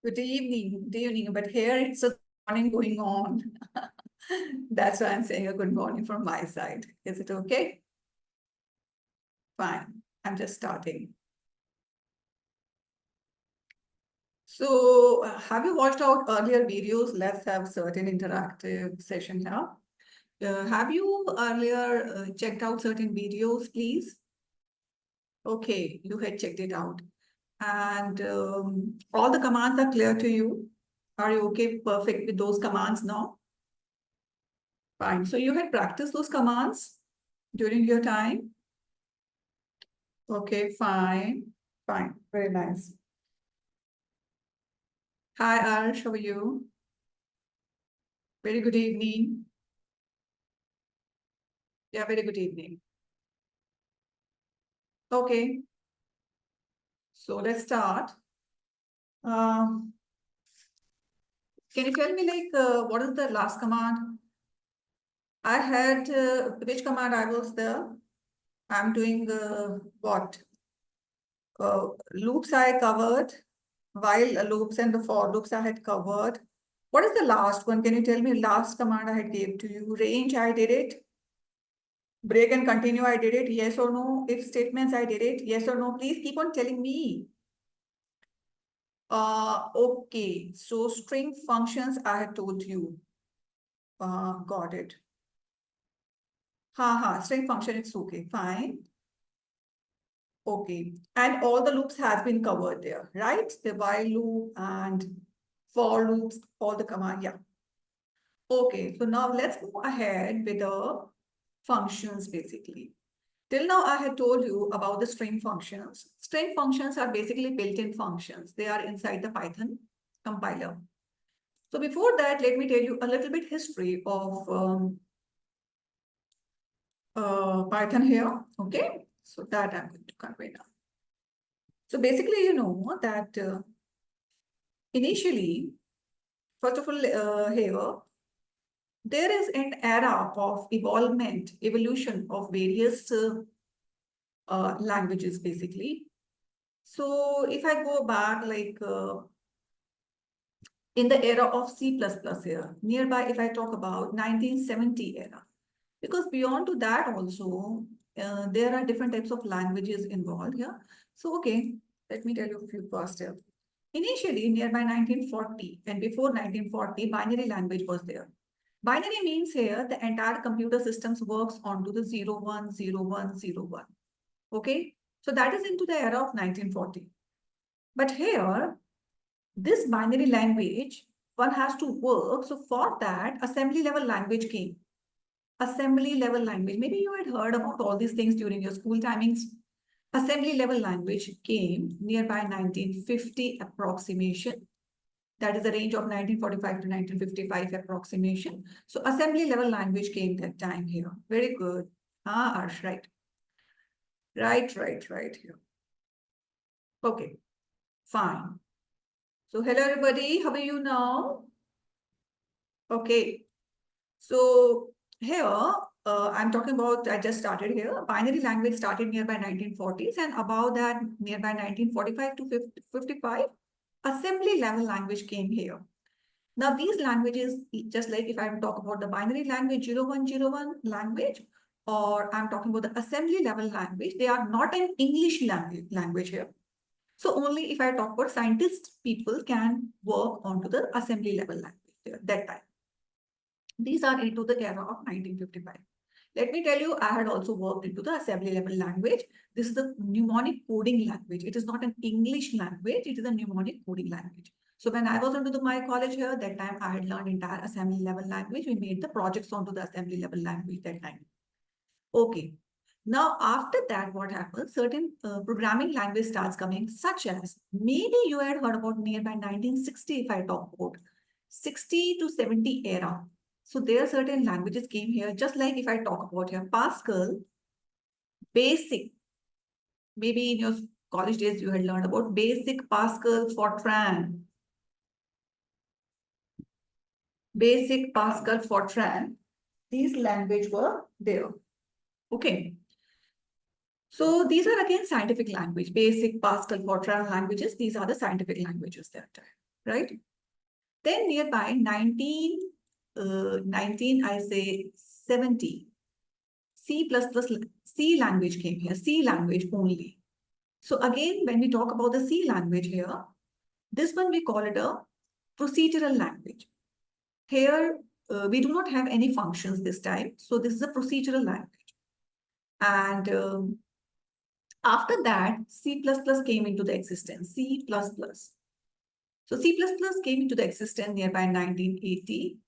Good evening, but here it's a morning going on. That's why I'm saying a good morning from my side. Is it okay? Fine. I'm just starting. So, have you watched out earlier videos? Let's have certain interactive session here. Have you earlier checked out certain videos, please? Okay, you had checked it out. And all the commands are clear to you. Are you okay, perfect with those commands now? Fine. So you had practiced those commands during your time? Okay, fine. Fine. Very nice. Hi, Arsh. How are you? Very good evening. Yeah, very good evening. Okay. So let's start. Um, can you tell me what is the last command? I had which command I was there? I'm doing what? Loops I covered, while loops and the for loops I had covered. What is the last one? Can you tell me last command I had gave to you? Range, I did it. Break and continue, I did it. Yes or no? If statements, I did it. Yes or no? Please keep on telling me. Okay. So string functions, I had told you. Got it. String function, it's okay. Fine. Okay. And all the loops has been covered there, right? The while loop and for loops, all the command. Yeah. Okay. So now let's go ahead with the functions basically. Till now, I had told you about the string functions. String functions are basically built-in functions. They are inside the Python compiler. So before that, let me tell you a little bit history of Python here. Okay, so that I'm going to convey now. So basically, you know that initially, first of all, here, there is an era of evolution of various languages, basically. So if I go back, in the era of C++ here, nearby, if I talk about 1970 era, because beyond to that also, there are different types of languages involved here. So, okay, let me tell you a few first here. Initially, nearby 1940 and before 1940, binary language was there. Binary means here the entire computer systems works onto the 010101. Okay, so that is into the era of 1940. But here, this binary language, one has to work. So for that, assembly level language came. Assembly level language. Maybe you had heard about all these things during your school timings. Assembly level language came nearby 1950 approximation. That is the range of 1945 to 1955 approximation. So assembly level language came that time here. Very good. Arsh, right. Right here. Okay, fine. So hello everybody, how are you now? Okay, so here I'm talking about, I just started here, binary language started nearby 1940s and above that nearby 1945 to 55, assembly level language came here. Now these languages, just like if I talk about the binary language 0101 language, or I'm talking about the assembly level language, they are not an English language here. So only if I talk about scientists, people can work onto the assembly level language there, that time. These are into the era of 1955. Let me tell you, I had also worked into the assembly level language. This is a mnemonic coding language. It is not an English language. It is a mnemonic coding language. So when I was into my college here, that time I had learned entire assembly level language. We made the projects onto the assembly level language that time. Okay. Now, after that, what happens? Certain programming language starts coming, such as maybe you had heard about nearby 1960, if I talk about 60 to 70 era. So there are certain languages came here, just like if I talk about here, Pascal, basic. Maybe in your college days, you had learned about basic Pascal, Fortran. Basic Pascal, Fortran. These language were there. Okay. So these are again scientific language, basic Pascal, Fortran languages. These are the scientific languages that time. right? Then nearby 19, I say 70, C++, C language came here, C language only. So again, when we talk about the C language here, this one we call it a procedural language. Here, we do not have any functions this time. So this is a procedural language. And after that, C++ came into the existence, C++. So C++ came into the existence nearby 1980.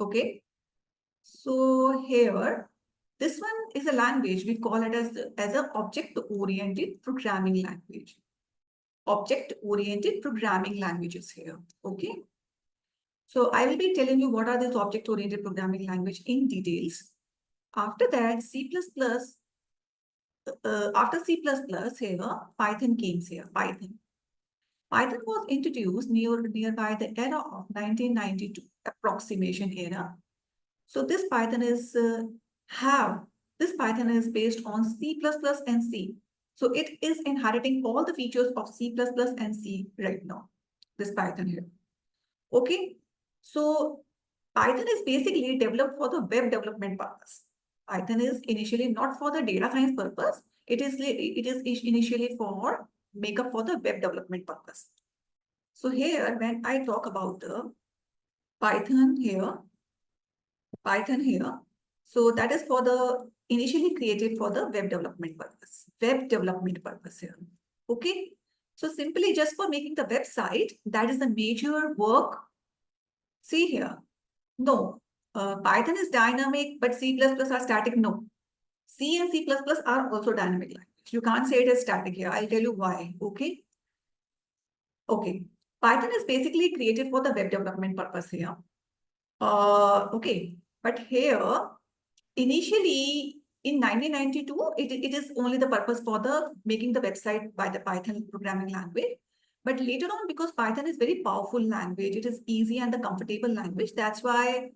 Okay. So here, this one is a language, we call it as an object-oriented programming language. Object-oriented programming languages here, okay? So I will be telling you what are these object-oriented programming language in details. After that, after C++ here, Python came here, Python. Python was introduced nearby the era of 1992, approximation era. So this Python is based on C++ and C. So it is inheriting all the features of C++ and C right now, this Python here. Okay, so Python is basically developed for the web development purpose. Python is initially not for the data science purpose. It is initially for makeup for the web development purpose. So here, when I talk about the Python here, so that is for the initially created for the web development purpose here. Okay. So simply just for making the website, that is the major work. See here. No, Python is dynamic, but C++ are static. No, C and C++ are also dynamic language. You can't say it is static here. I'll tell you why. Okay. Okay. Python is basically created for the web development purpose here. Okay. But here, initially in 1992, it is only the purpose for the making the website by the Python programming language. But later on, because Python is very powerful language, it is easy and the comfortable language. That's why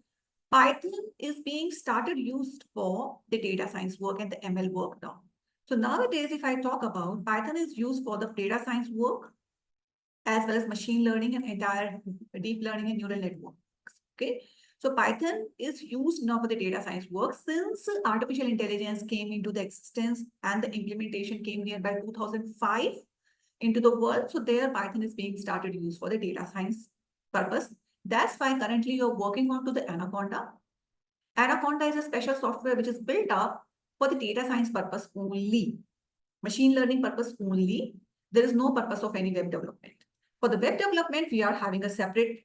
Python is being started used for the data science work and the ML work now. So nowadays, if I talk about Python is used for the data science work as well as machine learning and entire deep learning and neural networks. Okay. So Python is used now for the data science work since artificial intelligence came into the existence and the implementation came nearby 2005 into the world. So there Python is being started used for the data science purpose. That's why currently you're working on to the Anaconda. Anaconda is a special software which is built up for the data science purpose only, machine learning purpose only. There is no purpose of any web development. For the web development, we are having a separate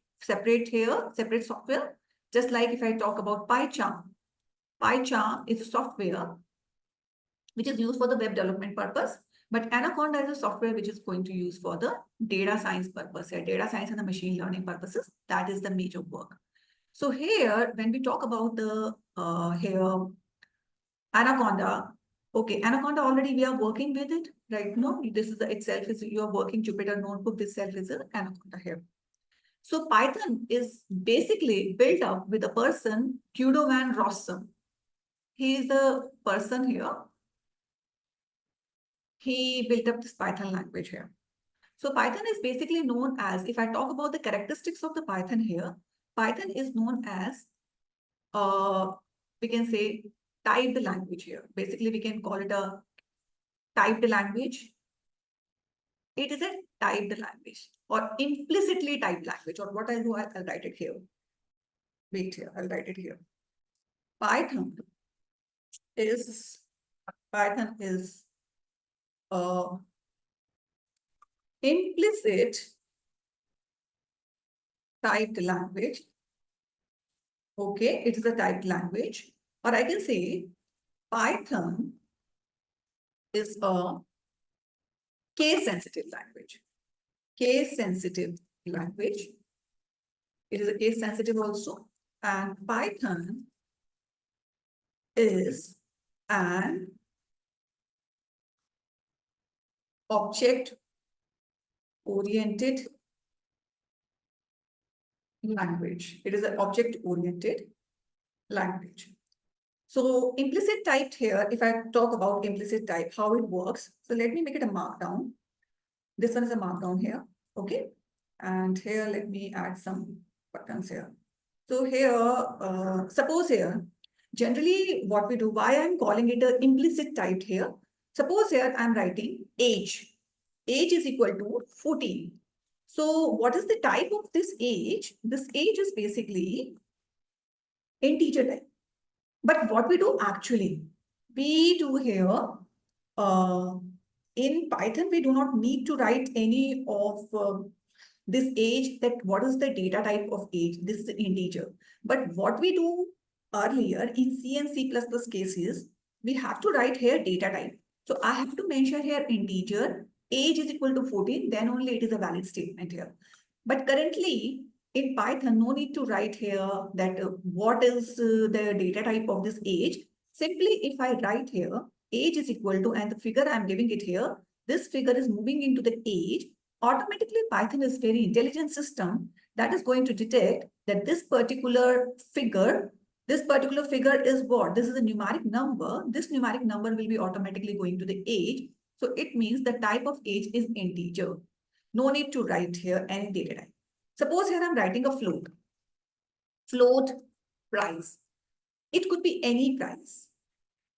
software. Just like if I talk about PyCharm. PyCharm is a software which is used for the web development purpose, but Anaconda is a software which is going to use for the data science purpose, data science and the machine learning purposes. That is the major work. So here, when we talk about the Anaconda, okay, Anaconda already we are working with it right now. This is itself is you are working Jupyter Notebook. This itself is an Anaconda here. So Python is basically built up with a person, Guido van Rossum. He is the person here. He built up this Python language here. So Python is basically known as, if I talk about the characteristics of the Python here, Python is known as, we can say typed language here. Basically, we can call it a typed language. It is a typed language or implicitly typed language, or what I'll do, I'll write it here. Wait here, I'll write it here. Python is implicit typed language. Okay, it is a typed language. Or I can say Python is a case-sensitive language. Case-sensitive language. It is a case-sensitive also. And Python is an object-oriented language. It is an object-oriented language. So implicit typed here, if I talk about implicit type, how it works. So let me make it a markdown. This one is a markdown here. Okay. And here, let me add some buttons here. So here, suppose here, generally what we do, why I'm calling it an implicit type here. Suppose here I'm writing age. Age is equal to 14. So what is the type of this age? This age is basically integer type. But what we do actually, we do here, uh, in Python, we do not need to write any of this age, that what is the data type of age. This is an integer. But what we do earlier in C and C++ cases, we have to write here data type. So I have to mention here integer, age is equal to 14, then only it is a valid statement here. But currently in Python, no need to write here that what is the data type of this age. Simply if I write here, age is equal to, and the figure I'm giving it here, this figure is moving into the age, automatically Python is very intelligent system that is going to detect that this particular figure is what? This is a numeric number. This numeric number will be automatically going to the age. So it means the type of age is integer. No need to write here any data type. Suppose here I'm writing a float. Float price. It could be any price.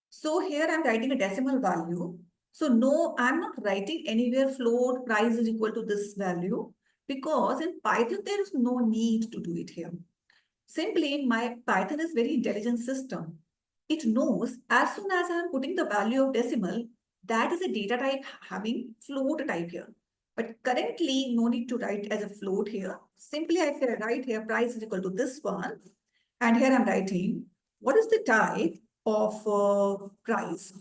So here I'm writing a decimal value. So no, I'm not writing anywhere float price is equal to this value, because in Python, there is no need to do it here. Simply, my Python is very intelligent system. It knows as soon as I'm putting the value of decimal, that is a data type having float type here. But currently, no need to write as a float here. Simply, I can write here price is equal to this one. And here I'm writing, what is the type of price?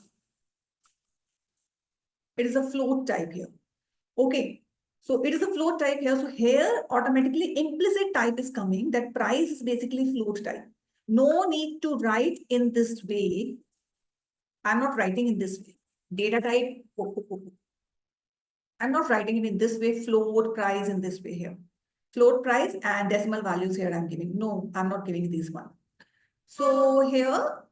It is a float type here. Okay. So it is a float type here. So here automatically implicit type is coming, that price is basically float type. No need to write in this way. I'm not writing in this way. Data type. I'm not writing it in this way, float price in this way here. Float price and decimal values here I'm giving. No, I'm not giving these one. So here,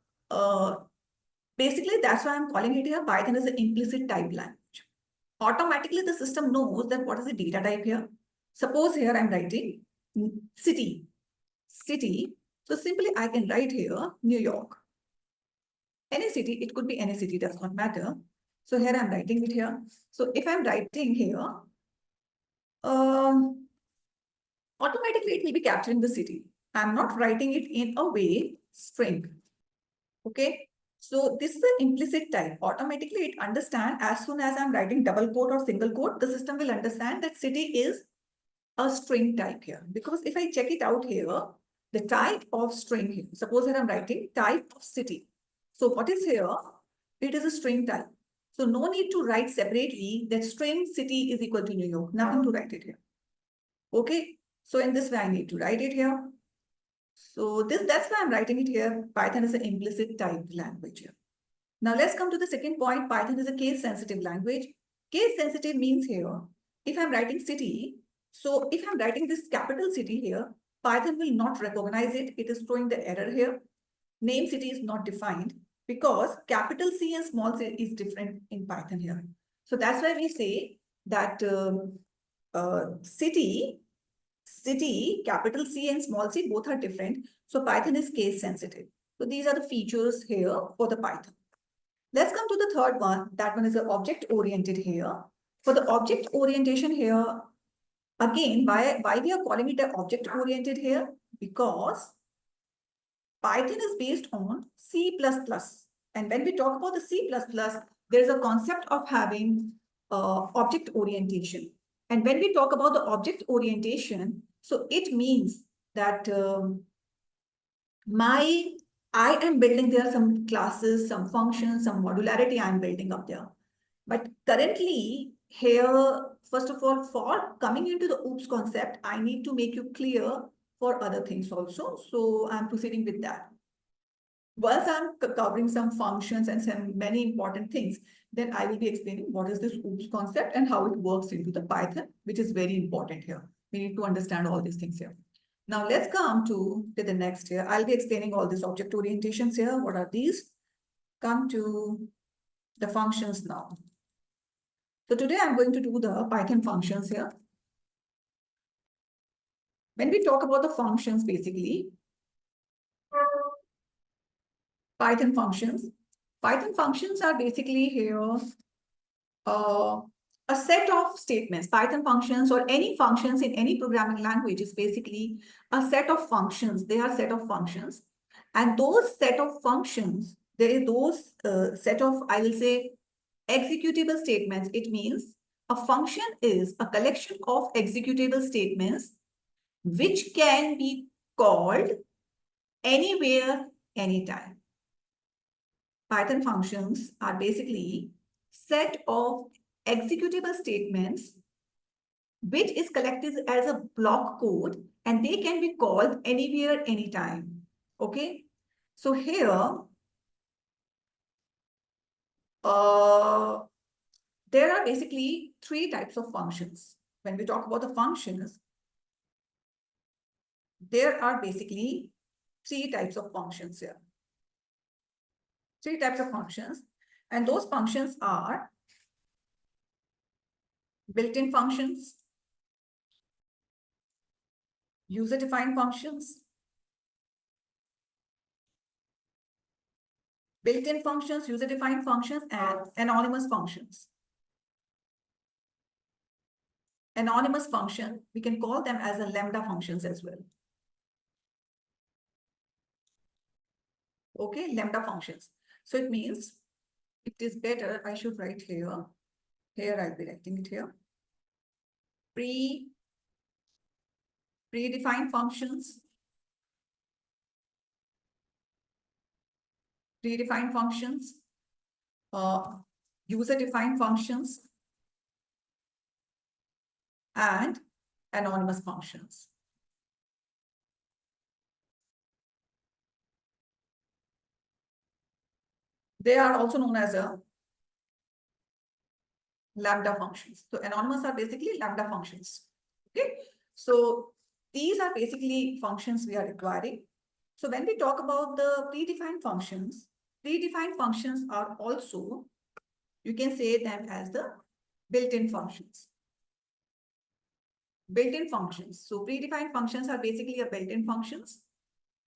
basically that's why I'm calling it here. Python is an implicit type language. Automatically the system knows that what is the data type here. Suppose here I'm writing city. So simply I can write here New York. Any city, it could be any city, does not matter. So here I'm writing it here. So if I'm writing here, automatically it will be capturing the city. I'm not writing it in a way string. Okay. So this is an implicit type. Automatically it understands as soon as I'm writing double quote or single quote, the system will understand that city is a string type here. Because if I check it out here, the type of string here, suppose that I'm writing type of city. So what is here? It is a string type. So no need to write separately that string city is equal to New York. Nothing to write it here. Okay. So in this way, I need to write it here. So that's why I'm writing it here. Python is an implicit type language here. Now let's come to the second point. Python is a case sensitive language. Case sensitive means here, if I'm writing city, so if I'm writing this capital city here, Python will not recognize it. It is throwing the error here. Name city is not defined because capital C and small c is different in Python here. So that's why we say that city, capital C and small c, both are different. So Python is case sensitive. So these are the features here for the Python. Let's come to the third one. That one is the object oriented here. For the object orientation here, again, why we are calling it an object oriented here? Because Python is based on C++. And when we talk about the C++, there is a concept of having object orientation. And when we talk about the object orientation, so it means that I am building there some classes, some functions, some modularity I'm building up there. But currently here, first of all, for coming into the OOPS concept, I need to make you clear for other things also. So I'm proceeding with that. Once I'm covering some functions and some many important things, then I will be explaining what is this OOPS concept and how it works into the Python, which is very important here. We need to understand all these things here. Now let's come to the next here. I'll be explaining all these object orientations here. What are these? Come to the functions now. So today I'm going to do the Python functions here. When we talk about the functions, basically, Python functions are basically here a set of statements. Python functions or any functions in any programming language is basically a set of functions. They are set of functions. And those set of functions, there is those set of, I will say, executable statements. It means a function is a collection of executable statements which can be called anywhere, anytime. Python functions are basically set of executable statements which is collected as a block code and they can be called anywhere, anytime. Okay. So here, there are basically three types of functions. When we talk about the functions, there are basically three types of functions here. Three types of functions. And those functions are built-in functions, user-defined functions, built-in functions, user-defined functions, and anonymous functions. Anonymous function, we can call them as a lambda functions as well. Okay, lambda functions. So it means it is better, I should write here. Here I'll be writing it here. Predefined functions, predefined functions, user-defined functions, and anonymous functions. They are also known as a lambda functions. So anonymous are basically lambda functions. Okay. So these are basically functions we are requiring. So when we talk about the predefined functions are also, you can say them as the built-in functions. Built-in functions. So predefined functions are basically a built-in functions.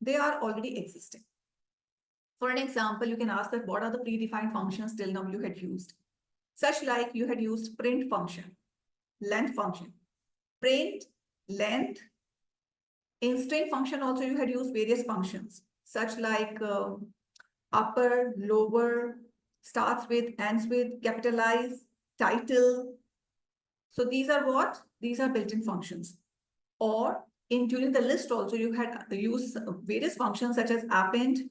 They are already existing. For an example, you can ask that what are the predefined functions till now you had used? Such like you had used print function, length function, print, length. In string function also you had used various functions, such like upper, lower, starts with, ends with, capitalize, title. So these are what? These are built-in functions. Or during the list also you had used various functions such as append.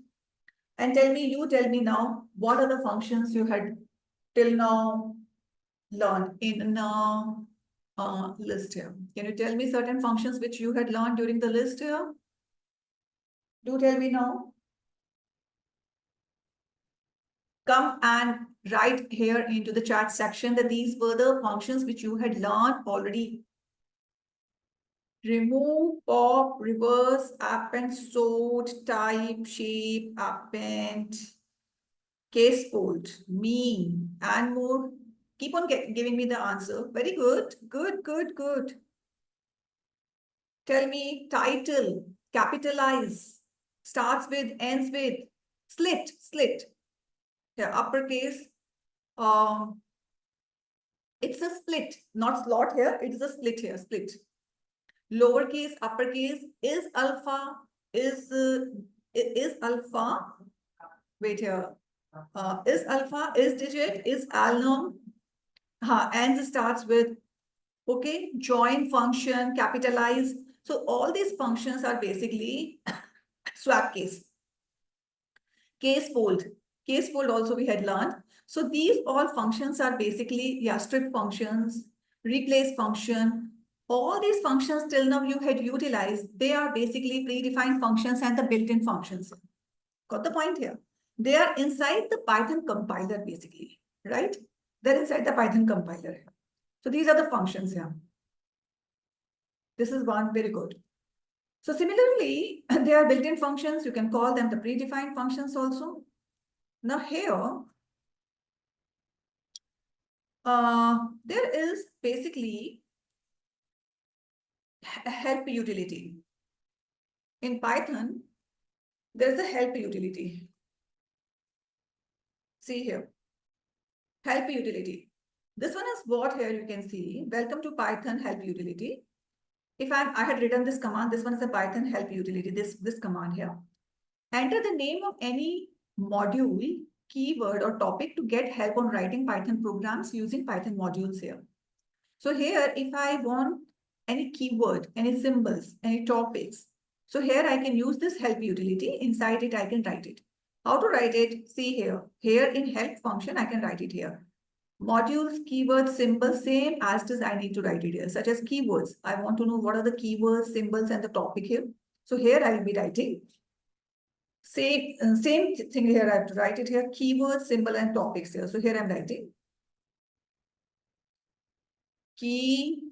And you tell me now, what are the functions you had till now learned in list here? Can you tell me certain functions which you had learned during the list here? Do tell me now. Come and write here into the chat section that these were the functions which you had learned already. Remove, pop, reverse, append, sort, type, shape, append, case fold, mean, and more. Keep on giving me the answer. Very good. Good, good, good. Tell me title, capitalize, starts with, ends with, slit. Yeah, uppercase. It's a split, not slot here. It is a split here, split. Lowercase, uppercase, is alpha, is alpha. Wait here. Is alpha, is digit, is alnum. And starts with, okay, join function, capitalize. So all these functions are basically swap case. Case fold also we had learned. So these all functions are basically, yeah, strip functions, replace function. All these functions till now you had utilized, they are basically predefined functions and the built-in functions. Got the point here? They are inside the Python compiler basically, right? They're inside the Python compiler. So these are the functions here. This is one, very good. So similarly, they are built-in functions. You can call them the predefined functions also. Now here, there is basically a help utility. In Python, there's a help utility. See here, help utility. This one is what here you can see. Welcome to Python help utility. If I had written this command, this one is a Python help utility, this command here. Enter the name of any module, keyword or topic to get help on writing Python programs using Python modules here. So here, if I want any keyword, any symbols, any topics, so here I can use this help utility. Inside it, I can write it. How to write it? See here. Here in help function, I can write it here. Modules, keywords, symbols, same as it is I need to write it here, such as keywords. I want to know what are the keywords, symbols, and the topic here. So here I will be writing. Same thing here, I have to write it here, keywords, symbol, and topics here. So here I'm writing keywords.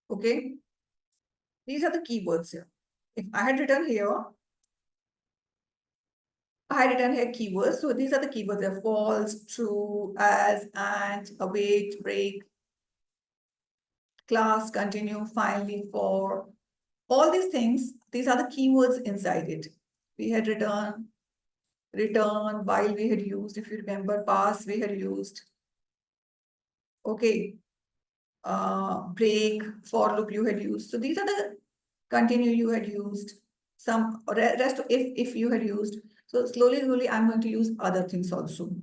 Okay. These are the keywords here. If I had written here, I had written here keywords. So these are the keywords. They're false, true, as, and, await, break, class, continue, finally, for. All these things, these are the keywords inside it. We had return, while we had used, if you remember, pass we had used. Okay. Break, for loop you had used. So these are the continue you had used. Some rest if you had used. So slowly I'm going to use other things also.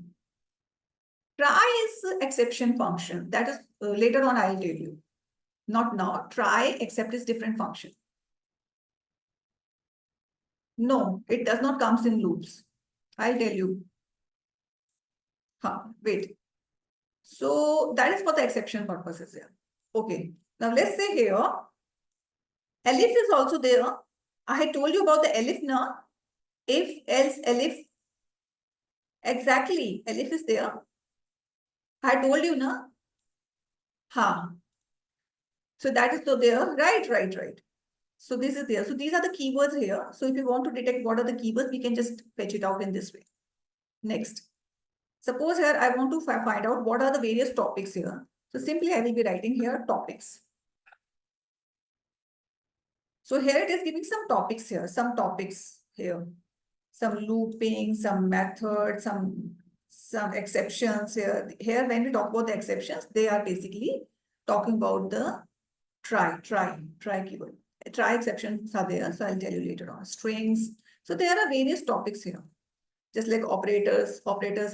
Try is exception function. That is later on I'll tell you. Not now. Try except is different function. No, it does not comes in loops. I'll tell you. Wait. So that is for the exception purposes here. Okay. Now let's say here, elif is also there. I had told you about the elif now. If, else, elif. Exactly. Elif is there. I told you now. So that is so there. Right. So this is there. So these are the keywords here. So if you want to detect what are the keywords, we can just fetch it out in this way. Next. Suppose here I want to find out what are the various topics here. So simply I will be writing here topics. So here it is giving some topics here, some looping, some methods, some exceptions here. Here when we talk about the exceptions, they are basically talking about the try keyword. Try exceptions are there, so I'll tell you later on. Strings. So there are various topics here. Just like operators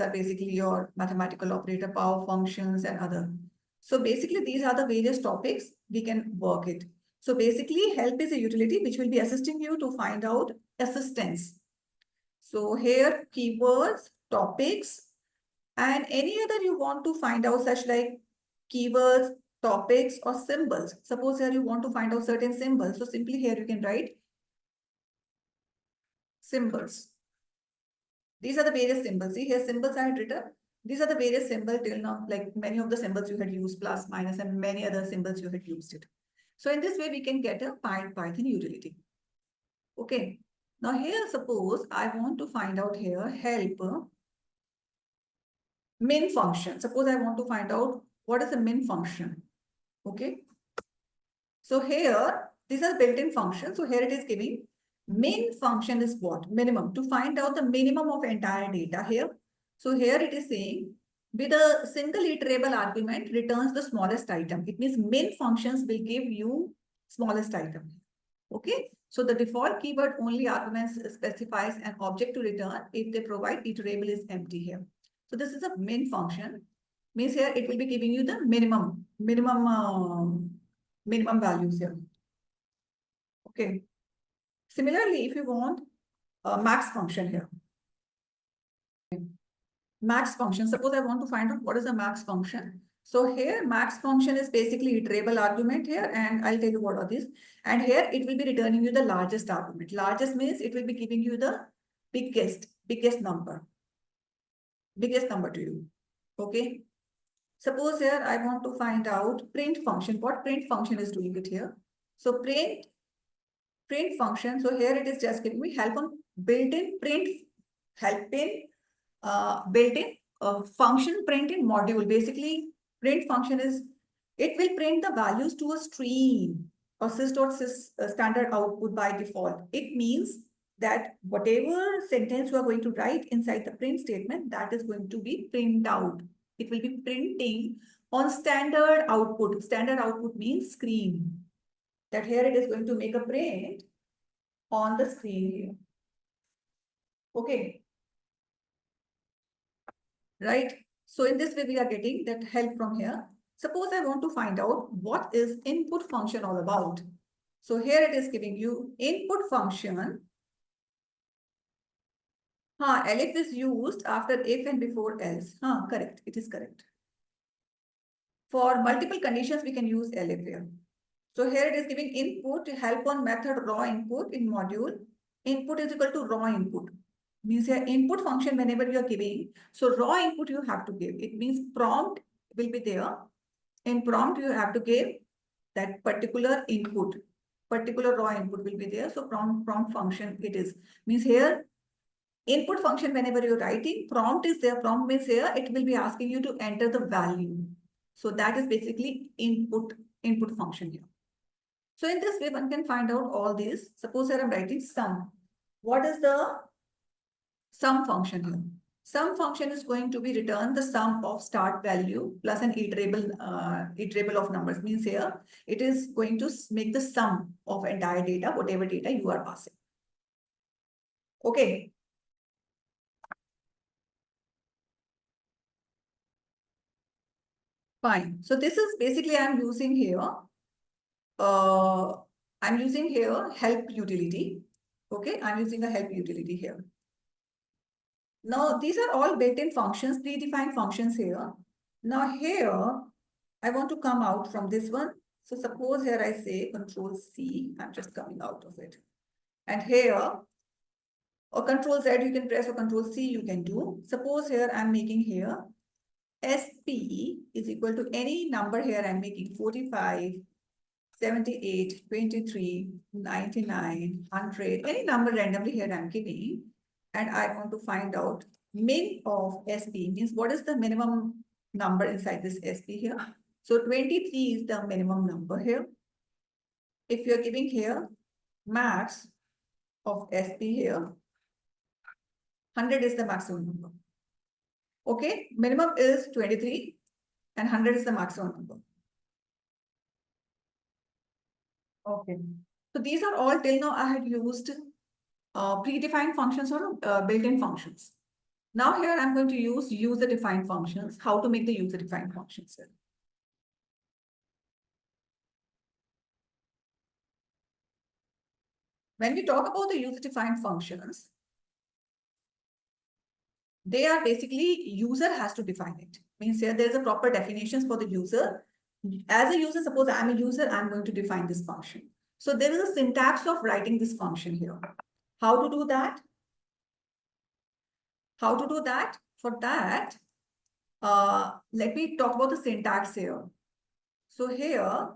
are basically your mathematical operator, power functions, and other. So basically, these are the various topics we can work it. So basically, help is a utility which will be assisting you to find out assistance. So here, keywords, topics, and any other you want to find out, such like keywords, topics, or symbols. Suppose here you want to find out certain symbols. So simply here you can write symbols. These are the various symbols. See here, symbols I had written. These are the various symbols till now, like many of the symbols you had used, plus, minus, and many other symbols you had used it. So in this way, we can get a Python utility. Okay. Now here, suppose I want to find out here, help min function. Suppose I want to find out what is a min function. Okay. So here, these are built-in functions. So here it is giving min function is what? Minimum. To find out the minimum of entire data here. So here it is saying with a single iterable argument returns the smallest item. It means min functions will give you smallest item. Okay. So the default keyword only arguments specifies an object to return if they provide iterable is empty here. So this is a min function. Means here it will be giving you the minimum values here. Okay. Similarly, if you want a max function here. Max function, suppose I want to find out what is the max function. So here max function is basically iterable argument here, and I'll tell you what are these. And here it will be returning you the largest argument. Largest means it will be giving you the biggest number to you. Okay. Suppose here I want to find out print function. What print function is doing it here? So print function. So here it is just giving me help on built-in print, built-in function print in module. Basically, print function is, it will print the values to a stream or sys.sys standard output by default. It means that whatever sentence you are going to write inside the print statement, that is going to be print out. It will be printing on standard output. Standard output means screen. That here it is going to make a print on the screen here. Okay. Right? So in this way, we are getting that help from here. Suppose I want to find out what is input function all about. So here it is giving you input function. Elif is used after if and before else. Correct. It is correct. For multiple conditions, we can use elif here. So here it is giving input, help on method raw input in module. Input is equal to raw input. Means here input function whenever you are giving. So raw input you have to give. It means prompt will be there. In prompt you have to give that particular input. Particular raw input will be there. So prompt function it is. Means here input function whenever you're writing, prompt is there. Prompt means here it will be asking you to enter the value. So that is basically input function here. So in this way, one can find out all these. Suppose here I'm writing sum. What is the sum function here? Sum function is going to be return the sum of start value plus an iterable of numbers. Means here, it is going to make the sum of entire data, whatever data you are passing. Okay. Fine. So this is basically I'm using here help utility. Okay, I'm using a help utility here. Now, these are all built-in functions, predefined functions here. Now here, I want to come out from this one. So suppose here I say Control C, I'm just coming out of it. And here, or Control Z you can press, or Control C you can do. Suppose here I'm making here SP is equal to any number here I'm making 45, 78, 23, 99, 100, any number randomly here I'm giving, and I want to find out min of SP, means what is the minimum number inside this SP here. So 23 is the minimum number here. If you're giving here max of SP here, 100 is the maximum number. Okay, minimum is 23 and 100 is the maximum number. Okay. So these are all till now I had used predefined functions or built-in functions. Now here I'm going to use user-defined functions. How to make the user-defined functions here. When we talk about the user-defined functions, they are basically user has to define it. Means here there's a proper definitions for the user. As a user, suppose I'm a user, I'm going to define this function. So there is a syntax of writing this function here. How to do that? How to do that? For that, let me talk about the syntax here. So here,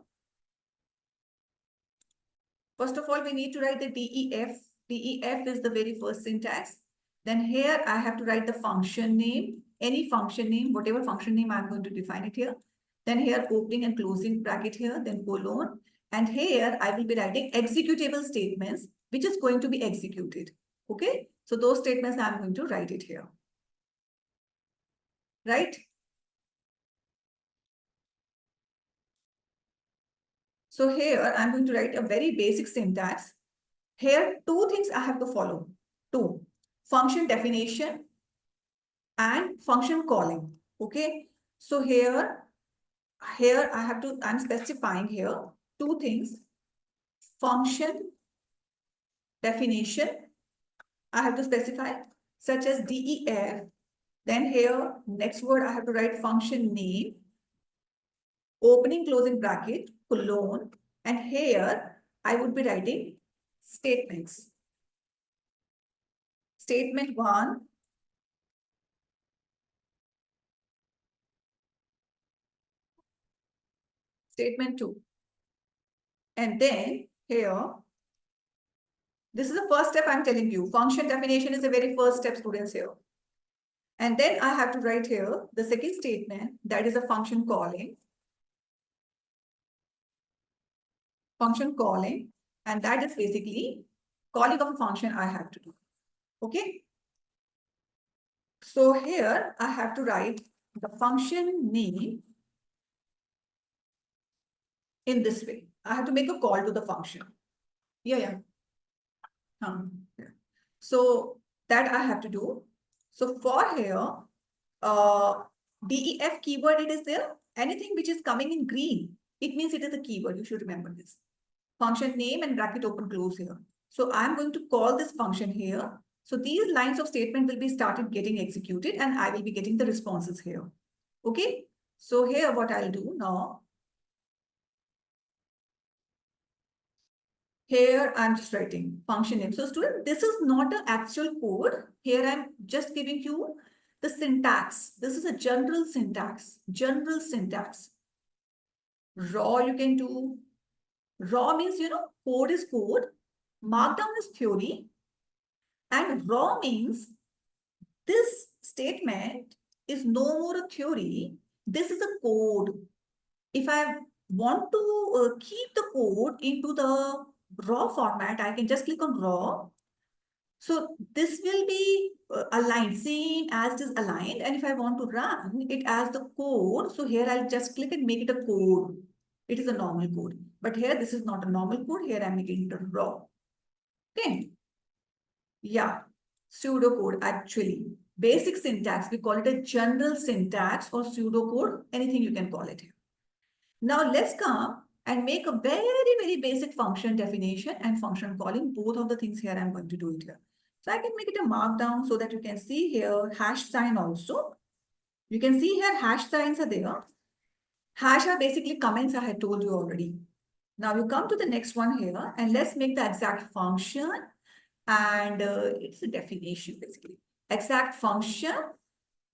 first of all, we need to write the DEF. DEF is the very first syntax. Then here I have to write the function name, any function name, whatever function name I'm going to define it here. Then here opening and closing bracket here, then colon. And here I will be writing executable statements, which is going to be executed. Okay. So those statements I'm going to write it here. Right. So here I'm going to write a very basic syntax. Here, two things I have to follow. Two, function definition and function calling. Okay. So here I'm specifying here two things. Function definition, I have to specify such as DEF. Then here, next word I have to write function name, opening, closing bracket, colon. And here I would be writing statements. Statement 1. Statement 2. And then here, this is the first step I'm telling you. Function definition is the very first step, students here. And then I have to write here the second statement, that is a function calling. Function calling, and that is basically calling of a function I have to do. Okay. So here I have to write the function name in this way. I have to make a call to the function. Yeah. Yeah. So that I have to do. So for here, def keyword, it is there. Anything which is coming in green, it means it is a keyword. You should remember this. Function name and bracket open close here. So I'm going to call this function here. So these lines of statement will be started getting executed and I will be getting the responses here. Okay. So here what I'll do now. Here I'm just writing function name. So student, this is not an actual code. Here I'm just giving you the syntax. This is a general syntax. General syntax. Raw you can do. Raw means, code is code. Markdown is theory. And raw means this statement is no more a theory. This is a code. If I want to keep the code into the raw format, I can just click on raw. So this will be aligned, same as it is aligned. And if I want to run it as the code, so here I'll just click and make it a code. It is a normal code. But here, this is not a normal code. Here I'm making it a raw. Okay. Yeah. Pseudocode actually. Basic syntax, we call it a general syntax or pseudocode, anything you can call it. Now let's come and make a very, very basic function definition and function calling. Both of the things here I'm going to do it here. So I can make it a markdown so that you can see here hash sign also. You can see here hash signs are there. Hash are basically comments I had told you already. Now you come to the next one here and let's make the exact function. And it's a definition basically. Exact function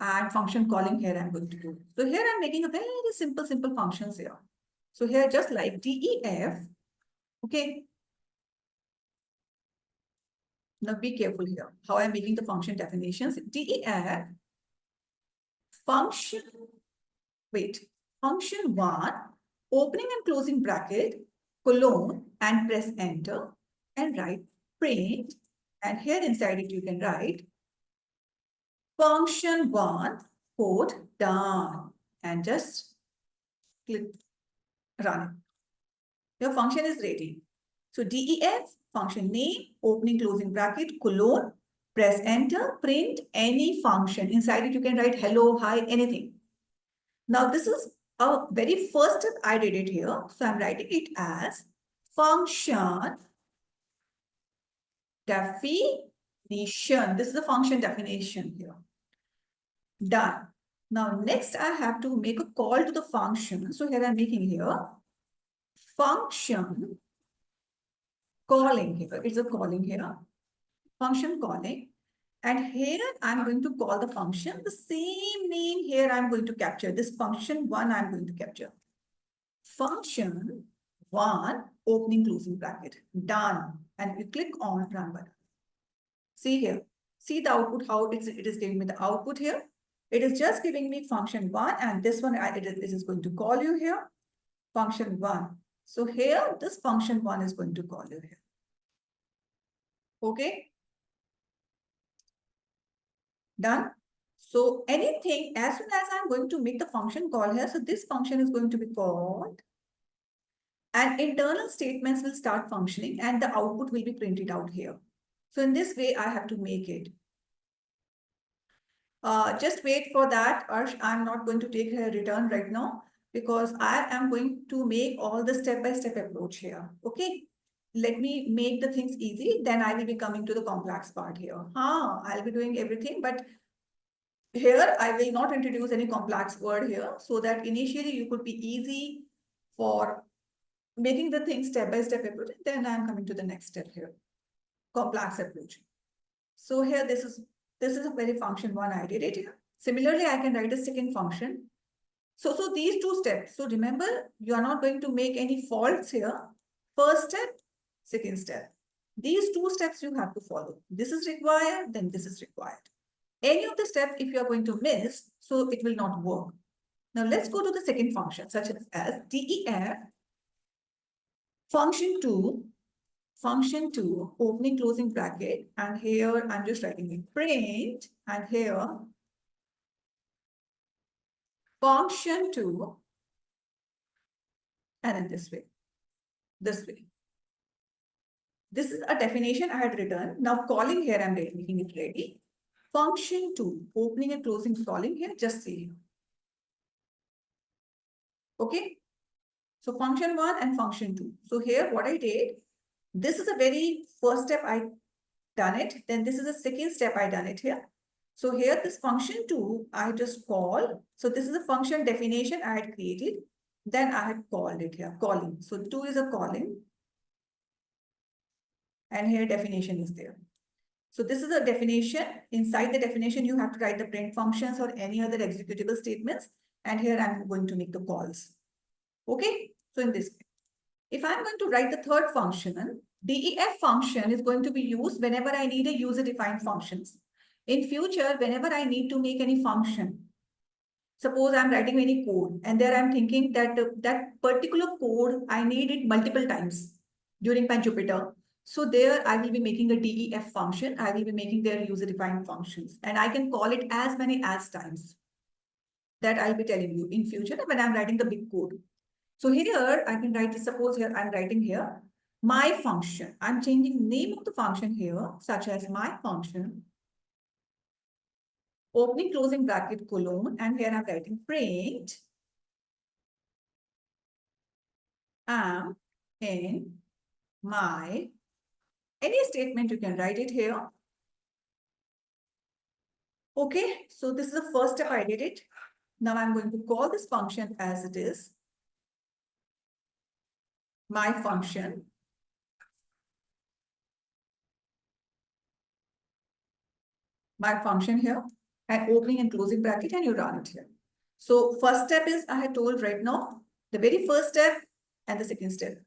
and function calling here I'm going to do. So here I'm making a very simple functions here. So here just like def, okay. Now be careful here how I'm making the function definitions. Def function, function one, opening and closing bracket, colon, and press enter and write print. And here inside it you can write function one, code done, and just click run. Your function is ready. So def, function name, opening, closing bracket, colon, press enter, print any function. Inside it you can write hello, hi, anything. Now this is a very first step I did it here. So I'm writing it as function definition. This is the function definition here. Done. Now next I have to make a call to the function. So here I'm making here function calling here. It's a calling here. Function calling. And here I'm going to call the function. The same name here I'm going to capture. This function one I'm going to capture. Function one, opening, closing bracket. Done. And you click on run button. See here. See the output, how it is giving me the output here. It is just giving me function one, and this one it is going to call you here. Function one. So here, this function one is going to call you here. Okay. Done. So anything, as soon as I'm going to make the function call here, so this function is going to be called and internal statements will start functioning and the output will be printed out here. So in this way, I have to make it. Just wait for that, Arsh. I'm not going to take a return right now because I am going to make all the step-by-step approach here. Okay. Let me make the things easy. Then I will be coming to the complex part here. I'll be doing everything, but here I will not introduce any complex word here so that initially you could be easy for making the things step-by-step approach. Then I'm coming to the next step here. Complex approach. So here this is a very function one I did it here. Similarly, I can write a second function. So these two steps. So remember, you are not going to make any faults here. First step, second step. These two steps you have to follow. This is required, then this is required. Any of the step, if you are going to miss, so it will not work. Now let's go to the second function, such as def function 2, opening closing bracket, and here I'm just writing in print, and here function 2, and in this way. This is a definition I had written. Now calling here, I'm making it ready. Function 2, opening and closing calling here, just see. Okay. So function 1 and function 2. So here what I did, this is a very first step I done it. Then this is the second step I done it here. So here this function 2, I just call. So this is a function definition I had created. Then I had called it here, calling. So 2 is a calling. And here definition is there. So this is a definition. Inside the definition, you have to write the print functions or any other executable statements. And here I'm going to make the calls. Okay. So in this, if I'm going to write the third function, def function is going to be used whenever I need a user-defined functions. In future, whenever I need to make any function, suppose I'm writing any code and there I'm thinking that that particular code, I need it multiple times during my Jupyter. So there I will be making a def function. I will be making their user-defined functions and I can call it as many as times. That I'll be telling you in future when I'm writing the big code. So here I can write, suppose here I'm writing here, my function. I'm changing name of the function here, such as my function, opening, closing bracket, colon, and here I'm writing print, am in my, any statement you can write it here. Okay, so this is the first step I did it. Now I'm going to call this function as it is, my function. My function here and opening and closing bracket and you run it here. So first step is I had told right now, the very first step and the second step.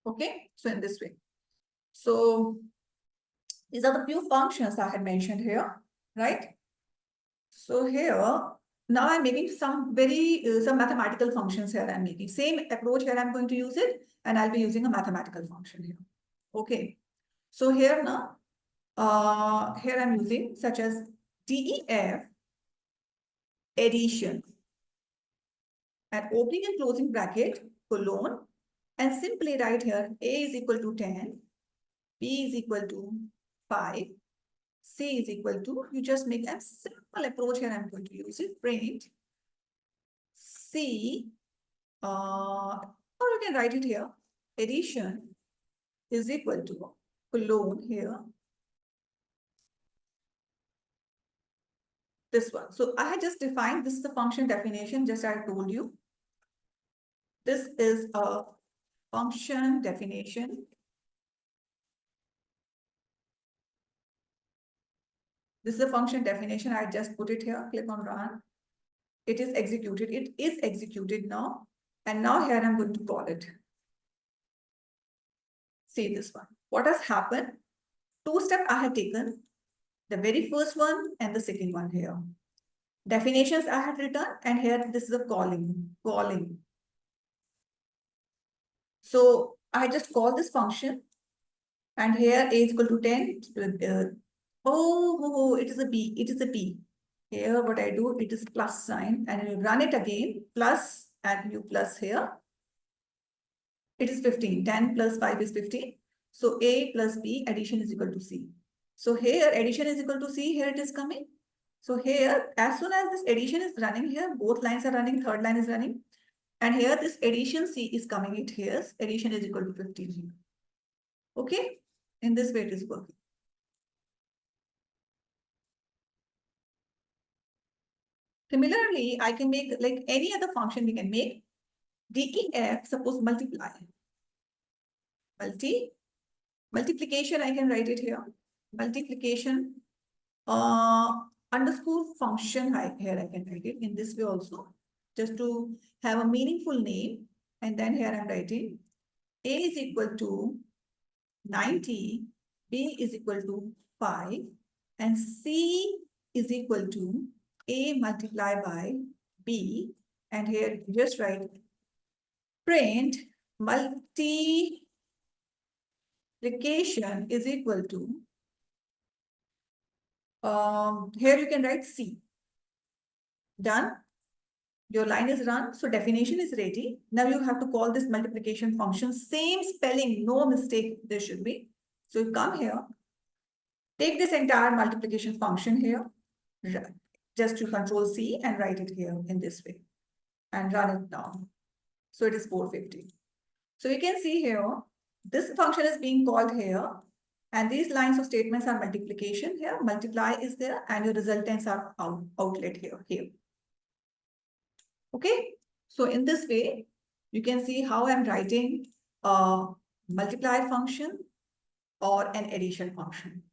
Okay, so in this way. So these are the few functions I had mentioned here, right? So here, now I'm making some some mathematical functions here I'm making. Same approach here I'm going to use it and I'll be using a mathematical function here. Okay, so here now, here I'm using such as def addition and opening and closing bracket, colon, and simply write here a is equal to 10, b is equal to 5, c is equal to, you just make a simple approach here, I'm going to use it, print c, or you can write it here, addition is equal to, colon here, this one. So I had just defined, this is the function definition, just I told you. This is a function definition. This is a function definition. I just put it here, click on run. It is executed. It is executed now. And now here I'm going to call it. See this one. What has happened? Two steps I had taken. The very first one and the second one here. Definitions I had written and here this is a calling. So I just call this function and here a is equal to 10. It is a b. It is a b. Here what I do, it is plus sign and you run it again, plus and you plus here. It is 15. 10 plus 5 is 15. So a plus b addition is equal to c. So here addition is equal to c. Here it is coming. So here as soon as this addition is running here, both lines are running, third line is running. And here this addition c is coming it here. Addition is equal to 15 here. Okay. In this way it is working. Similarly, I can make like any other function we can make. Def, suppose multiply. Multiplication, I can write it here. Multiplication underscore function here I can write it in this way also. Just to have a meaningful name. And then here I'm writing a is equal to 90, b is equal to 5, and C is equal to A multiplied by B, and here just write print multiplication is equal to, here you can write C. Done. Your line is run, so definition is ready. Now you have to call this multiplication function, same spelling, no mistake there should be. So you come here, take this entire multiplication function here, just to control C and write it here in this way and run it now. So it is 450. So you can see here, this function is being called here, and these lines of statements are multiplication here, multiply is there, and your resultants are outlet here. Okay, so in this way, you can see how I'm writing a multiply function or an addition function.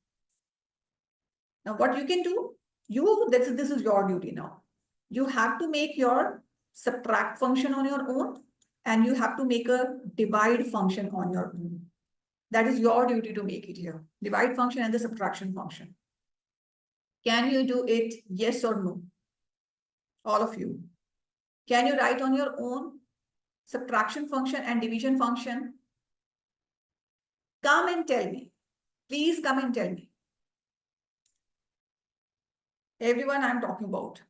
Now, what you can do, this is your duty now. You have to make your subtract function on your own, and you have to make a divide function on your own. That is your duty to make it here. Divide function and the subtraction function. Can you do it? Yes or no? All of you. Can you write on your own subtraction function and division function? Come and tell me. Please come and tell me. Everyone I'm talking about.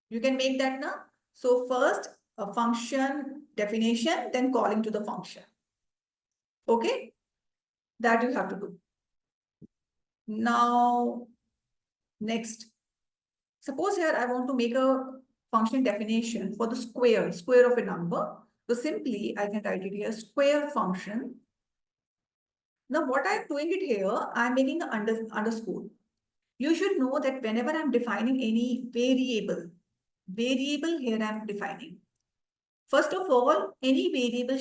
You can make that now. So first a function definition, then calling to the function. Okay? That you have to do. Now, next. Suppose here I want to make a function definition for the square of a number. So simply I can write it here, square function. Now what I'm doing it here, I'm making an underscore. You should know that whenever I'm defining any variable here I'm defining. First of all, any variable,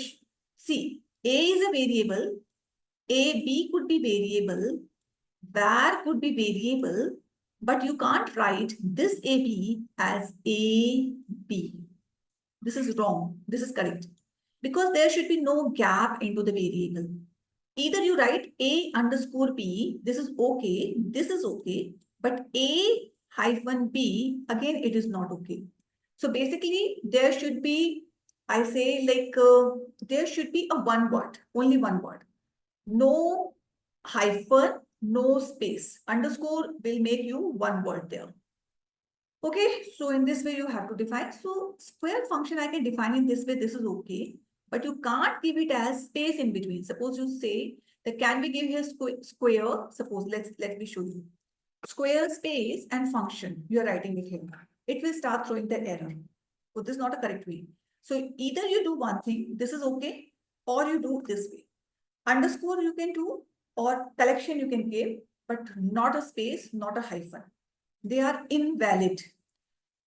see, A is a variable, B could be variable, var could be variable, but you can't write this AB as AB. This is wrong. This is correct. Because there should be no gap into the variable. Either you write A underscore B, this is okay, but A hyphen B, again, it is not okay. So basically, there should be, I say like, there should be a one word, only one word. No hyphen, no space. Underscore will make you one word there. Okay, so in this way you have to define. So square function I can define in this way, this is okay. But you can't give it as space in between. Suppose you say that can we give here square, suppose let me show you. Square space and function, you are writing it here. It will start throwing the error. So this is not a correct way. So either you do one thing, this is okay, or you do this way. Underscore you can do, or collection you can give, but not a space, not a hyphen. They are invalid.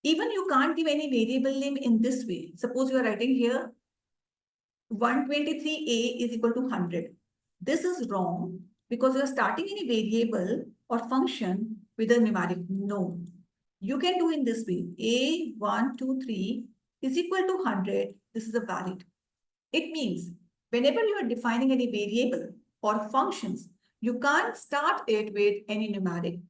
Even you can't give any variable name in this way. Suppose you are writing here 123a is equal to 100. This is wrong because you are starting any variable or function with a numeric. No. You can do in this way. A123 is equal to 100. This is a valid. It means whenever you are defining any variable or functions, you can't start it with any numeric.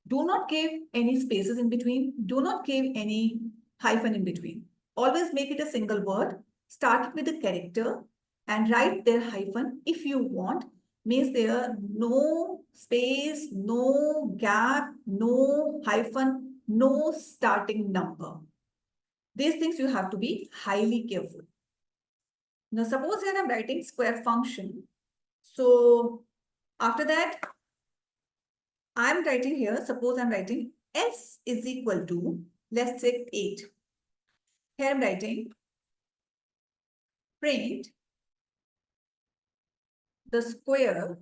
Do not give any spaces in between. Do not give any hyphen in between. Always make it a single word. Start it with a character and write their hyphen if you want. Means there no space, no gap, no hyphen, no starting number. These things you have to be highly careful. Now suppose here I'm writing square function. So after that, I'm writing here, suppose I'm writing S is equal to, let's take 8. Here I'm writing print the square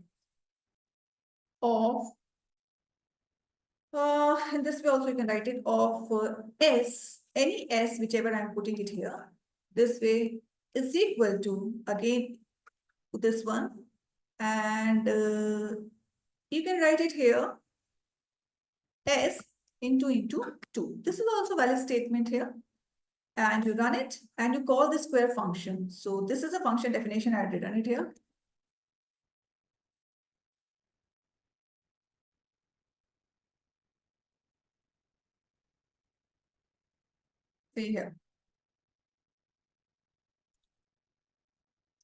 of, in this way also you can write it of S, any S, whichever I'm putting it here. This way is equal to, again, this one. And you can write it here, S into 2. This is also a valid statement here. And you run it and you call the square function. So this is a function definition. I had written it here. See here.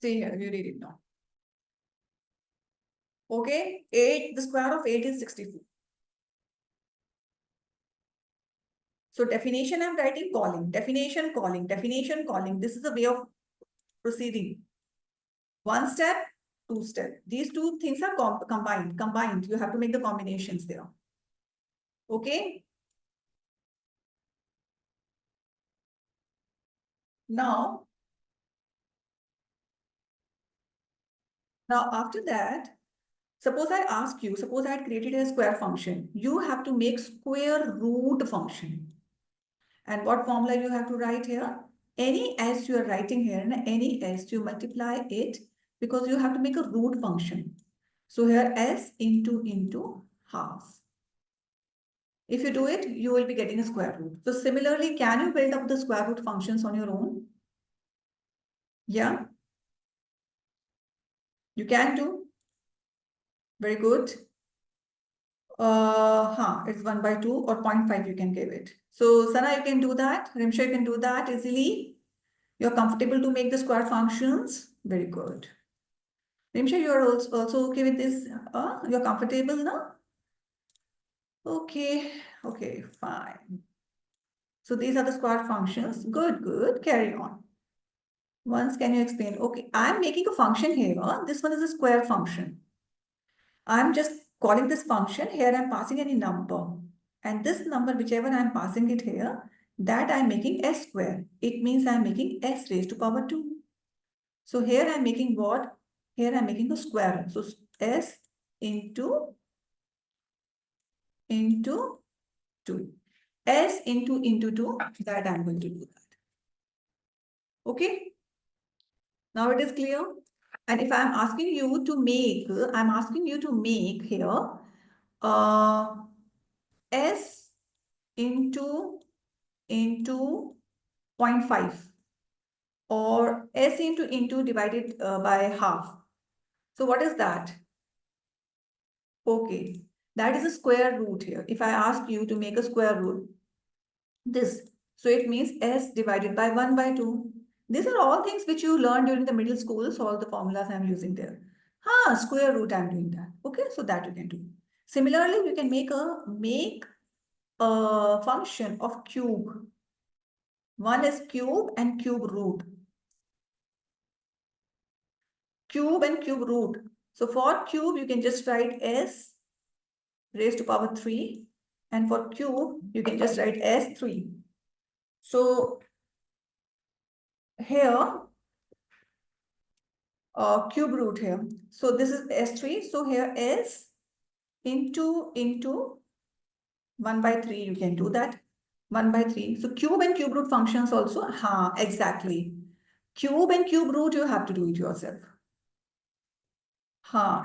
See here, you read it now. Okay, 8, the square of 8 is 64. So definition I'm writing calling, definition calling, definition calling. This is the way of proceeding. One step, two step. These two things are combined. You have to make the combinations there. Okay. Now after that, suppose I ask you, suppose I had created a square function. You have to make square root function. And what formula you have to write here? Any s you are writing here, and any s you multiply it because you have to make a root function. So here s into half. If you do it, you will be getting a square root. So similarly, can you build up the square root functions on your own? Yeah, you can do. Very good. It's 1 by 2 or 0.5 you can give it. So Sana, you can do that. Rimsha, you can do that easily. You're comfortable to make the square functions. Very good. Rimsha, you are also okay with this? You're comfortable now? Okay, fine. So these are the square functions. Good. Carry on. Once, can you explain? Okay, I'm making a function here. This one is a square function. I'm just calling this function. Here I'm passing any number. And this number, whichever I'm passing it here, that I'm making s square. It means I'm making s raised to power 2. So here I'm making what? Here I'm making a square. So s into 2. S into 2, that I'm going to do that. Okay. Now it is clear. And if I'm asking you to make, I'm asking you to make here S into 0.5 or S into divided by half. So what is that? Okay, that is a square root here. If I ask you to make a square root, this, so it means S divided by 1 by 2. These are all things which you learned during the middle school, so all the formulas I'm using there. Square root, I'm doing that. Okay, so that you can do. Similarly, you can make a function of cube. One is cube and cube root. Cube and cube root. So for cube, you can just write s raised to power 3. And for cube, you can just write s3. So here, cube root here. So this is s3. So here s into 1 by 3. You can do that. 1 by 3. So cube and cube root functions also. Exactly. Cube and cube root, you have to do it yourself.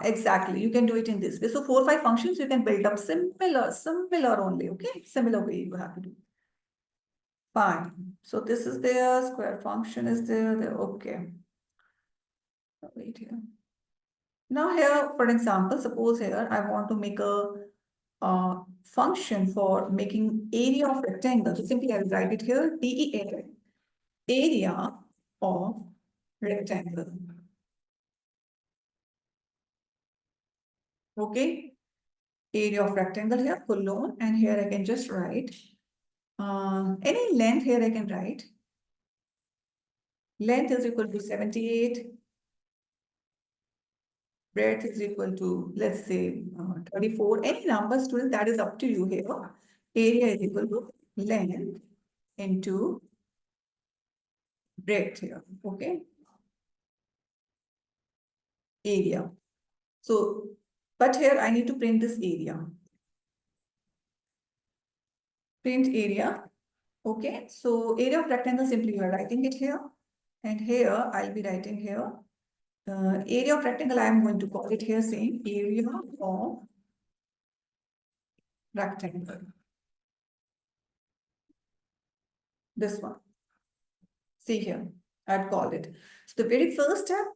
Exactly. You can do it in this way. So 4, 5 functions you can build up similar only. Okay, similar way you have to do. Fine. So this is there. Square function is there. Okay. Wait here. Now here, for example, suppose here I want to make a function for making area of rectangle. So simply I will write it here. DEA, area of rectangle. Okay. Area of rectangle here, colon, and here I can just write any length here I can write. Length is equal to 78. Breadth is equal to, let's say, 34. Any number, student, that is up to you here. Area is equal to length into breadth here. Okay. Area. So, but here I need to print this area. Print area. Okay. So area of rectangle, simply you are writing it here. And here I'll be writing here. Area of rectangle, I am going to call it here same area of rectangle. This one. See here, I'd called it. So the very first step,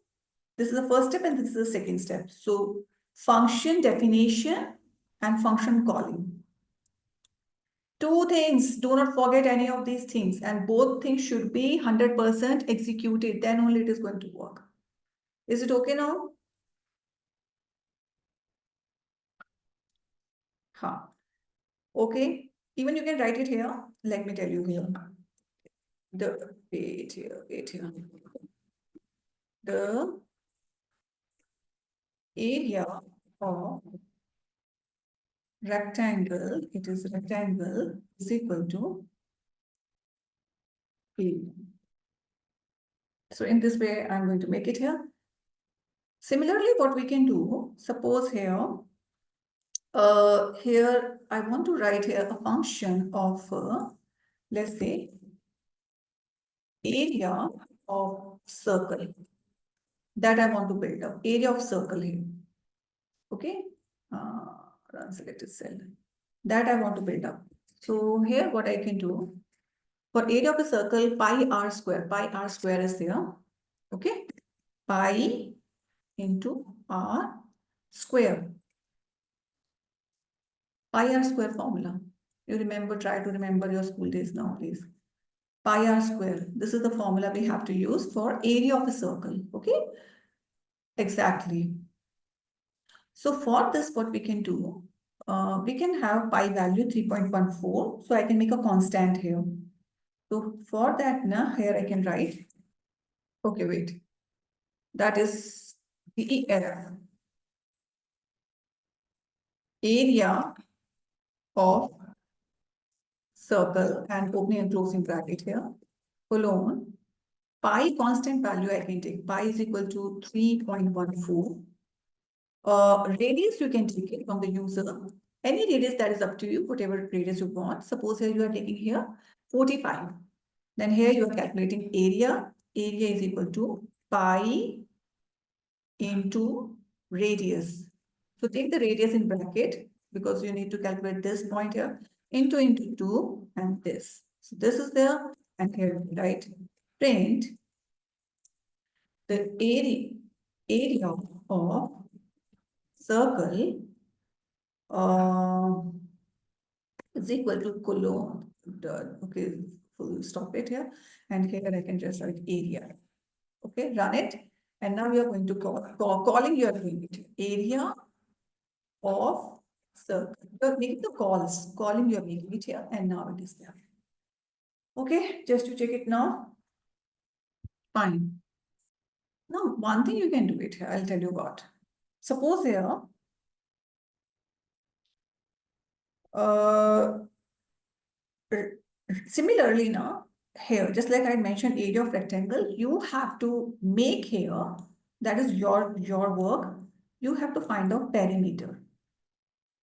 this is the first step and this is the second step. So function definition and function calling. Two things, do not forget any of these things, and both things should be 100% executed, then only it is going to work. Is it okay now? Ha. Okay. Even you can write it here. Let me tell you here. Wait here. The area of rectangle, it is rectangle, is equal to A. So in this way, I'm going to make it here. Similarly, what we can do, suppose here, here I want to write here a function of, let's say, area of circle that I want to build up, area of circle here. Okay, unselected cell that I want to build up. So here what I can do, for area of a circle, pi r square is there. Okay, pi into r square. Pi r square formula. You remember, try to remember your school days now, please. Pi r square. This is the formula we have to use for area of a circle. Okay, exactly. So for this, what we can do, we can have pi value 3.14. So I can make a constant here. So for that, now here I can write. Okay, wait. That is the area of circle and opening and closing bracket here, colon, pi constant value I can take. Pi is equal to 3.14. Radius you can take it from the user. Any radius that is up to you, whatever radius you want. Suppose here you are taking here 45. Then here you are calculating area. Area is equal to pi into radius. So take the radius in bracket because you need to calculate this point here into 2 and this. So this is there and here, right? Print the area of circle is equal to colon. Okay, full stop it here. And here I can just write area. Okay, run it. And now we are going to calling you are doing it. Area of circle. You're making the calling you're making it here, and now it is there. Okay, just to check it now. Fine. Now, one thing you can do it here, I'll tell you about. Suppose here, uh, similarly now, here, just like I mentioned, area of rectangle, you have to make here, that is your work, you have to find out perimeter.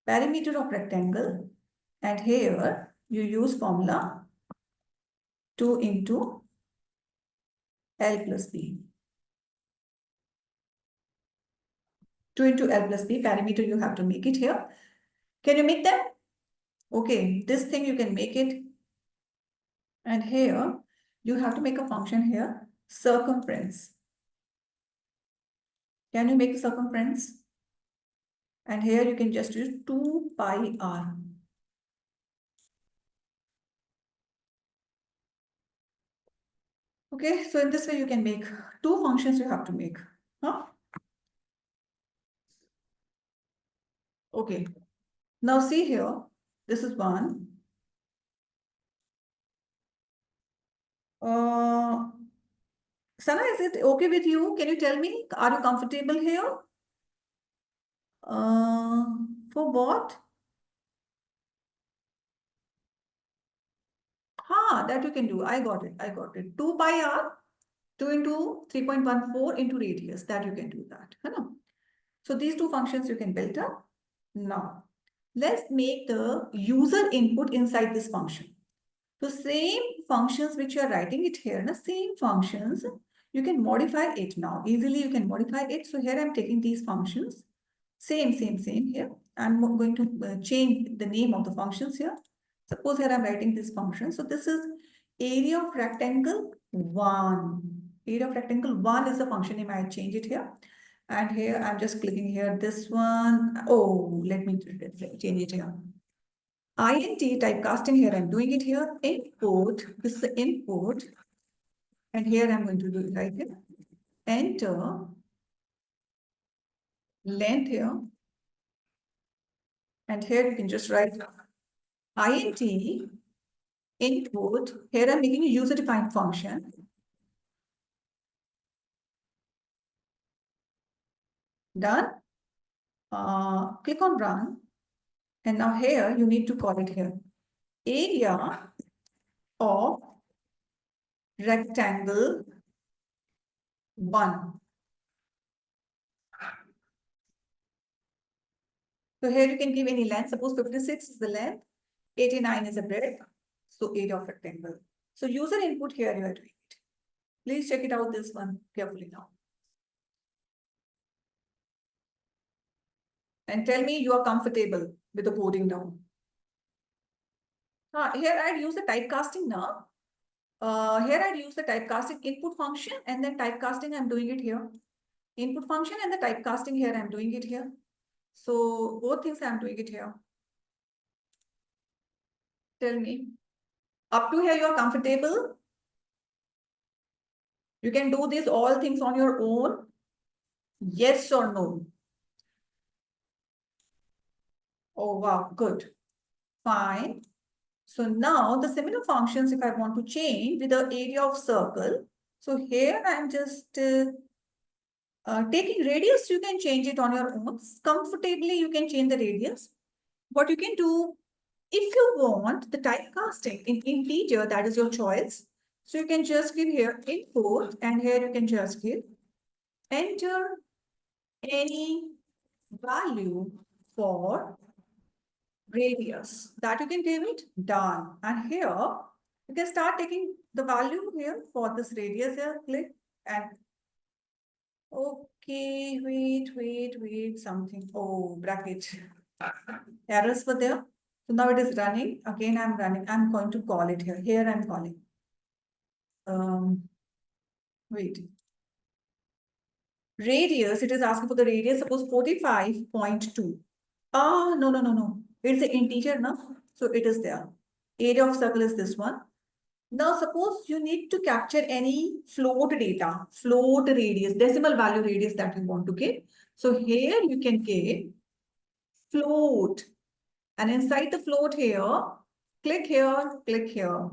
Perimeter of rectangle, and here you use formula 2 into L plus B. 2 into L plus B, perimeter you have to make it here. Can you make that? Okay, this thing you can make it. And here you have to make a function here, circumference. Can you make the circumference? And here you can just use 2 pi r. Okay, so in this way you can make two functions you have to make. Huh? Okay, now see here, this is one. Sana, is it okay with you? Can you tell me, are you comfortable here? For what? That you can do. I got it. 2 pi r, 2 into 3.14 into radius. That you can do that. So these two functions you can build up. Now, let's make the user input inside this function. So same functions which you are writing it here, same functions, you can modify it now. Easily you can modify it. So here I'm taking these functions. Same here. I'm going to change the name of the functions here. Suppose here I'm writing this function. So this is area of rectangle 1. Area of rectangle 1 is the function name. I change it here. And here I'm just clicking here this one. Oh, let me change it here. int typecasting here, I'm doing it here. Input, this is the input. And here I'm going to do it right here. Enter, length here. And here you can just write int input. Here I'm making a user-defined function. Done. Click on run. And now here you need to call it here. Area of rectangle 1. So here you can give any length. Suppose 56 is the length, 89 is the breadth. So area of rectangle. So user input here you are doing it. Please check it out this one carefully now. And tell me you are comfortable with the coding now. Here I'd use the typecasting now. Here I'd use the typecasting input function and then typecasting I'm doing it here. Input function and the typecasting here I'm doing it here. So both things I'm doing it here. Tell me. Up to here you are comfortable? You can do these all things on your own? Yes or no? Oh wow, good. Fine. So now the similar functions, if I want to change with the area of circle. So here I'm just taking radius, you can change it on your own. Comfortably, you can change the radius. What you can do, if you want the typecasting in integer, that is your choice. So you can just give here input and here you can just give enter any value for radius. That you can give it done. And here you can start taking the value here for this radius here, click and okay, wait, something. Oh, bracket. Errors were there. So now it is running. Again, I'm running. I'm going to call it here. Here I'm calling. Wait. Radius, it is asking for the radius, suppose 45.2. No. It's an integer now. So it is there. Area of circle is this one. Now, suppose you need to capture any float data, float radius, decimal value radius that you want to give. So here you can give float. And inside the float here, click here, click here.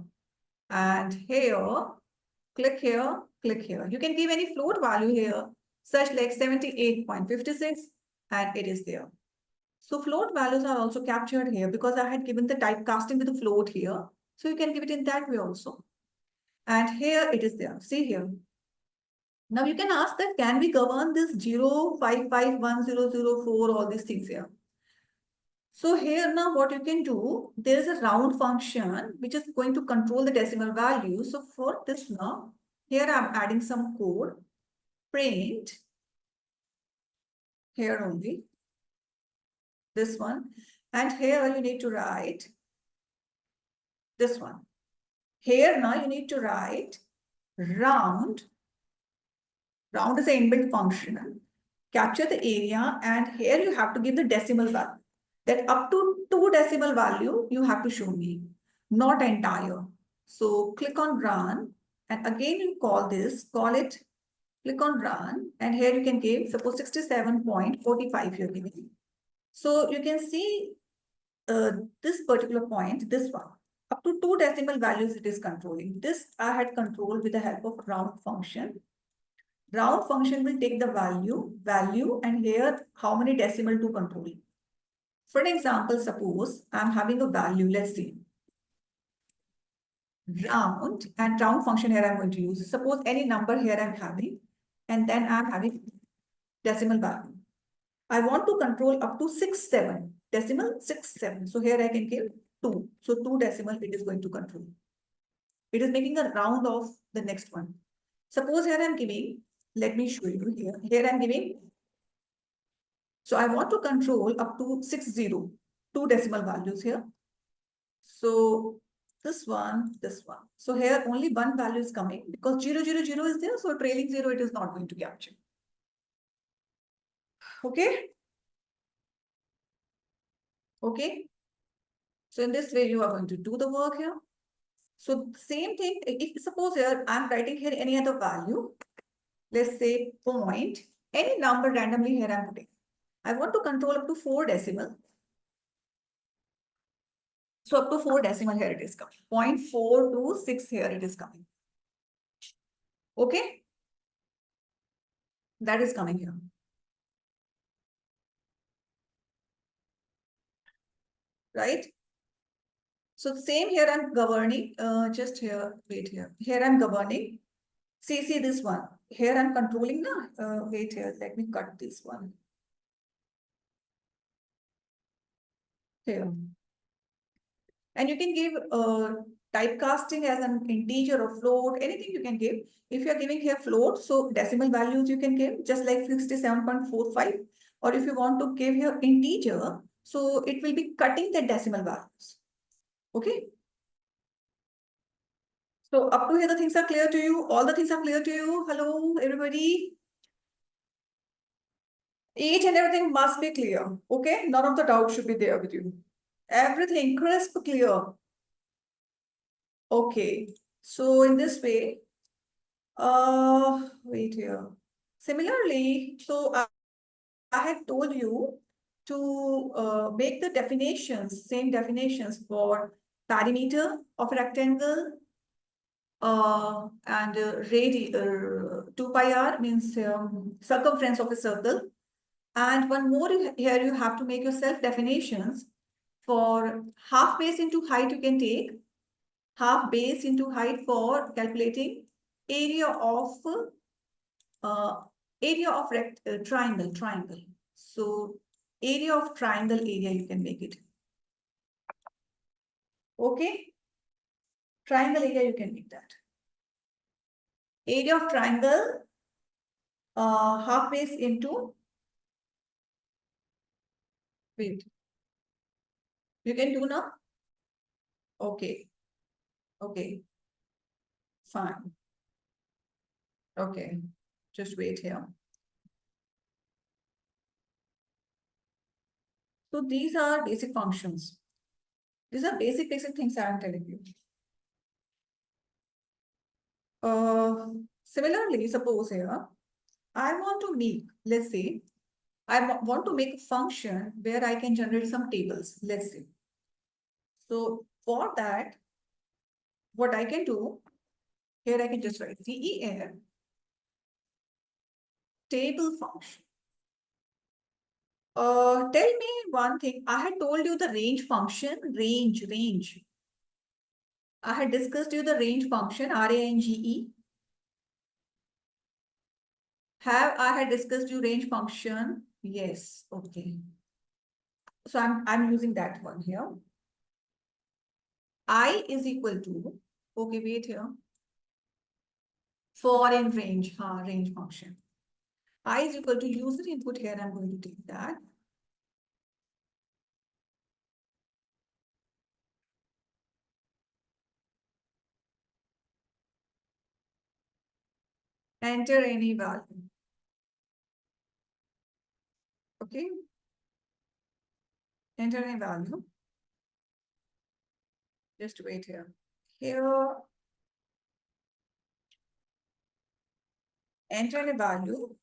And here, click here, click here. You can give any float value here, such like 78.56, and it is there. So float values are also captured here because I had given the typecasting with the float here. So you can give it in that way also. And here it is there. See here. Now you can ask that, can we govern this 0551004, all these things here? So here now what you can do, there is a round function which is going to control the decimal value. So for this now, here I'm adding some code, print, here only, this one. And here you need to write this one. Here now you need to write round. Round is an inbuilt function. Capture the area and here you have to give the decimal value. That up to 2 decimal value you have to show me, not entire. So click on run and again you call this, call it, click on run and here you can give suppose 67.45 you're giving. So you can see this particular point, this one, up to 2 decimal values it is controlling. This I had controlled with the help of round function. Round function will take the value and here how many decimal to control. For an example, suppose I'm having a value, let's see. Round and round function here I'm going to use. Suppose any number here I'm having and then I'm having decimal value. I want to control up to 67, decimal 67. So here I can give 2. So 2 decimal it is going to control. It is making a round of the next one. Suppose here I'm giving, let me show you here. Here I'm giving. So I want to control up to 60, 2 decimal values here. So this one. So here only one value is coming because 000 is there. So trailing 0 it is not going to capture. Okay. Okay. So in this way, you are going to do the work here. So same thing, if suppose here I'm writing here any other value, let's say point, any number randomly here I'm putting. I want to control up to 4 decimal. So up to 4 decimal here it is coming. 0.426 here it is coming. Okay. That is coming here. Right. So same here I'm governing, just here, wait here. Here I'm governing. See this one. Here I'm controlling now. Wait here, let me cut this one. Here. And you can give typecasting as an integer or float, anything you can give. If you're giving here float, so decimal values you can give, just like 67.45. Or if you want to give here integer, so it will be cutting the decimal values. Okay. So up to here, the things are clear to you. All the things are clear to you. Hello, everybody. Each and everything must be clear. Okay. None of the doubt should be there with you. Everything crisp, clear. Okay. So in this way, wait here. Similarly, so I had told you to make the definitions, same definitions for perimeter of a rectangle, and 2 pi r means circumference of a circle. And one more here, you have to make yourself definitions for half base into height you can take, half base into height for calculating area of triangle. So area of triangle area you can make it. Okay. Triangle area you can make that. Area of triangle, half base into, wait. You can do now? Okay. Okay. Fine. Okay. Just wait here. So these are basic functions. These are basic things I am telling you. Similarly, suppose here, I want to make, let's say, I want to make a function where I can generate some tables, let's say. So for that, what I can do, here I can just write TEL table function. Tell me one thing. I had told you the range function, range. I had discussed you the range function, range. Have I had discussed you range function? Yes. Okay. So I'm using that one here. I is equal to, okay, wait here. For in range, range function. I is equal to user input here. I'm going to take that. Enter any value. Okay. Enter any value. Just wait here. Here, enter a value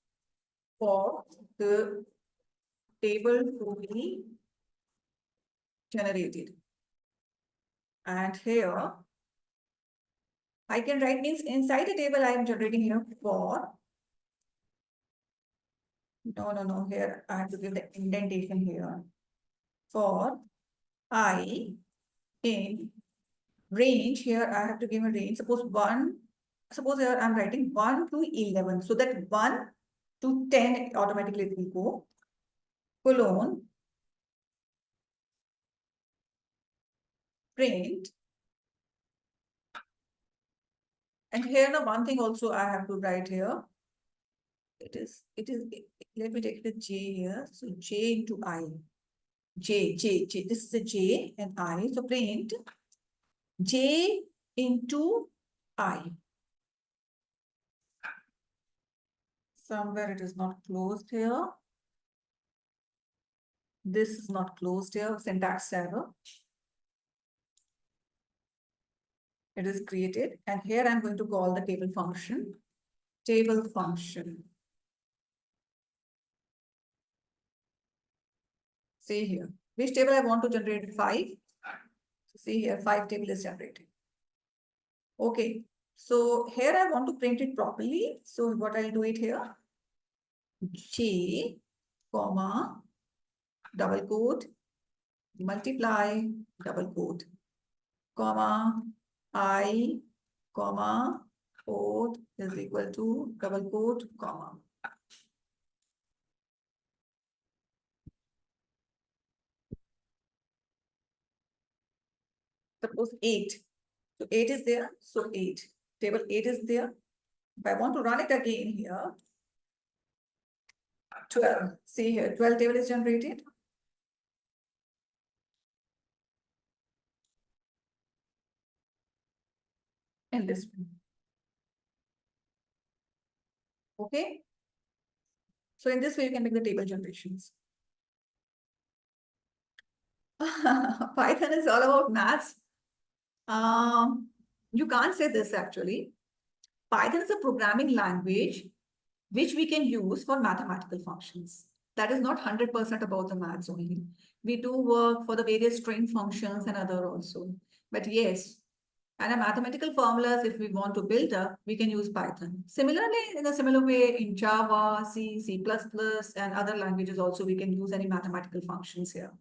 for the table to be generated. And here, I can write means inside the table I am generating here for. No. Here I have to give the indentation here. For I in range, here I have to give a range. Suppose here I'm writing 1 to 11. So that 1 to 10 automatically it will go. Colon print. And here the one thing also I have to write here. Let me take the J here. So J into I. J. This is a J and I. So print J into I. Somewhere it is not closed here. This is not closed here, syntax error. It is created, and here I'm going to call the table function. Table function. See here. Which table I want to generate? 5. See here, 5 table is generated. Okay. So here I want to print it properly. So what I'll do it here? J, comma, double quote, multiply, double quote, comma, I, comma, quote is equal to double quote, comma. Suppose 8. So 8 is there. So 8. Table 8 is there. If I want to run it again here, 12. See here, 12 table is generated. In this one. Okay. So in this way, you can make the table generations. Python is all about maths. You can't say this actually. Python is a programming language which we can use for mathematical functions. That is not 100% about the maths only. We do work for the various string functions and other also. But yes, and a mathematical formulas, if we want to build up, we can use Python. Similarly, in a similar way, in Java, C, C++, and other languages also, we can use any mathematical functions here.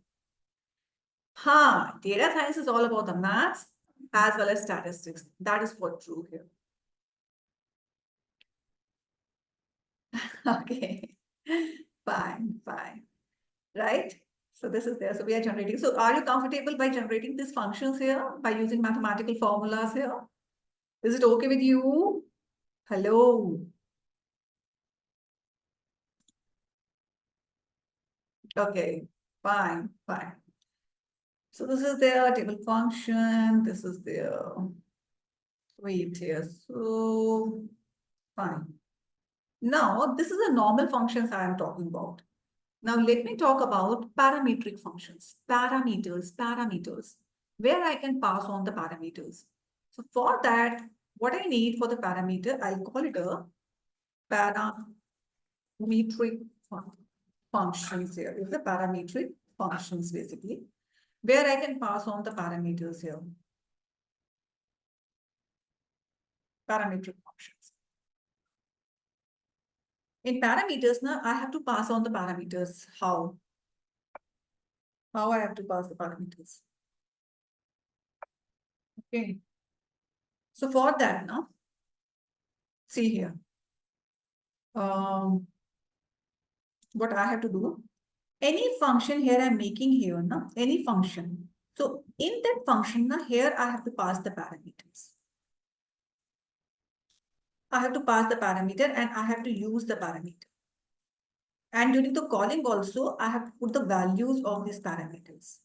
Data science is all about the maths as well as statistics. That is what true here. Okay, fine. Right? So this is there. So we are generating. So are you comfortable by generating these functions here by using mathematical formulas here? Is it okay with you? Hello. Okay, fine. So this is their table function. This is their wait here. So fine. Now this is the normal functions I am talking about. Now let me talk about parametric functions. Parameters, where I can pass on the parameters. So for that, what I need for the parameter, I'll call it a parametric functions here. It's the parametric functions basically, where I can pass on the parameters here. Parametric functions. In parameters, now I have to pass on the parameters. How? How I have to pass the parameters? Okay. So for that now, see here. What I have to do? Any function here I'm making here, now any function. So in that function, now here I have to pass the parameters. I have to pass the parameter and I have to use the parameter. And during the calling also, I have to put the values of these parameters.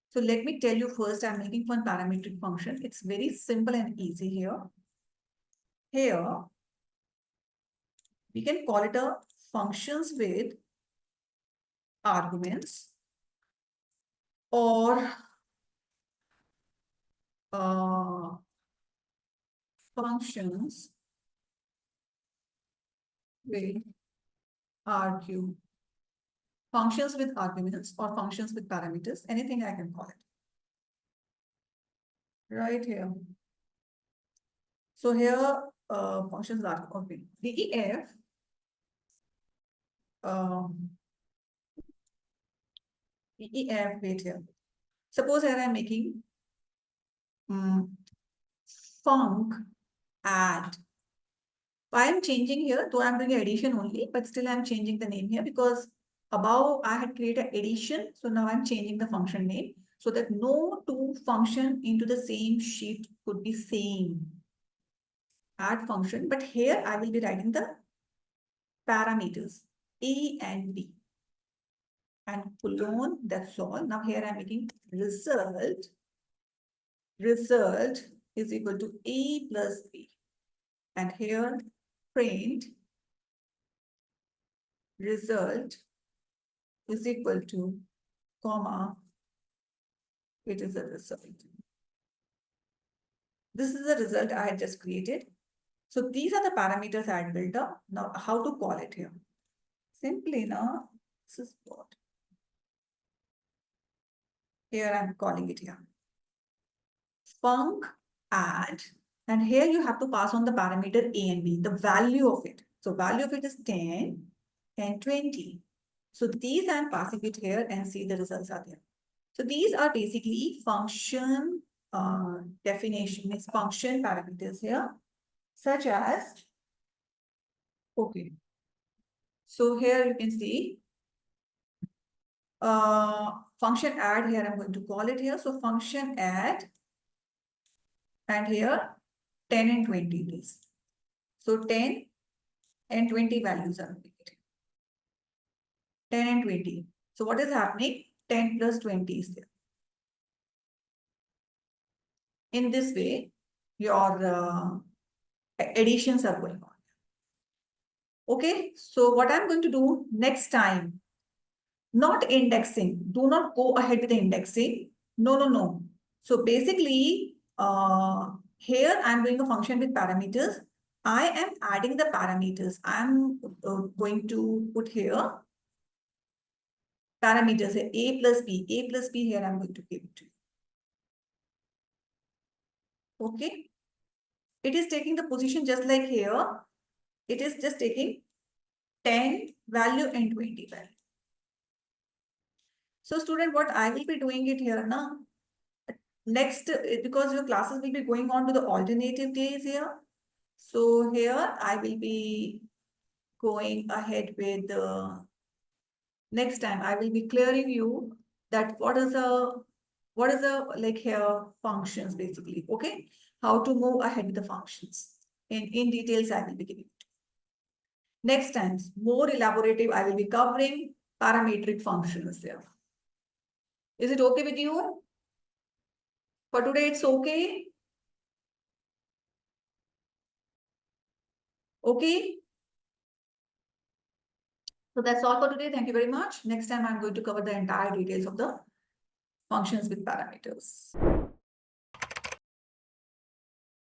So let me tell you first, I'm making one parametric function. It's very simple and easy here. Here, we can call it a functions with arguments or functions with argue. Functions with arguments or functions with parameters, anything I can call it. Right here. So here, functions are okay. DEF, DEF, wait here. Suppose here I'm making func add. I'm changing here, though I'm doing addition only, but still I'm changing the name here because above I had created addition. So now I'm changing the function name so that no two function into the same sheet could be same. Add function, but here I will be writing the parameters A and B. And colon, that's all. Now here I'm making result. Result is equal to A plus B. And here print result is equal to comma, it is a result. This is the result I had just created. So these are the parameters I had built up. Now, how to call it here? Simply now, this is what? Here I'm calling it here. Func add. And here you have to pass on the parameter A and B, the value of it. So value of it is 10 and 20. So these I'm passing it here and see the results are there. So these are basically function definition, means function parameters here, such as, okay. So here you can see function add here, I'm going to call it here. So function add, and here 10 and 20 it is. So 10 and 20 values are made. 10 and 20. So what is happening? 10 plus 20 is there. In this way, your additions are going on. Okay, so what I'm going to do next time, not indexing. Do not go ahead with the indexing. No, no, no. So basically, here I'm doing a function with parameters. I am adding the parameters. I'm going to put here parameters, a plus b. A plus b here I'm going to give it to you. Okay. It is taking the position just like here. It is just taking 10 value and 20 value. So student, what I will be doing it here now. Next, because your classes will be going on to the alternative days here. So here I will be going ahead with the next time I will be clearing you that what is the like here functions basically. Okay. How to move ahead with the functions. In details I will be giving. Next times, more elaborative, I will be covering parametric functions there. Is it okay with you? For today, it's okay? Okay? So that's all for today. Thank you very much. Next time, I'm going to cover the entire details of the functions with parameters.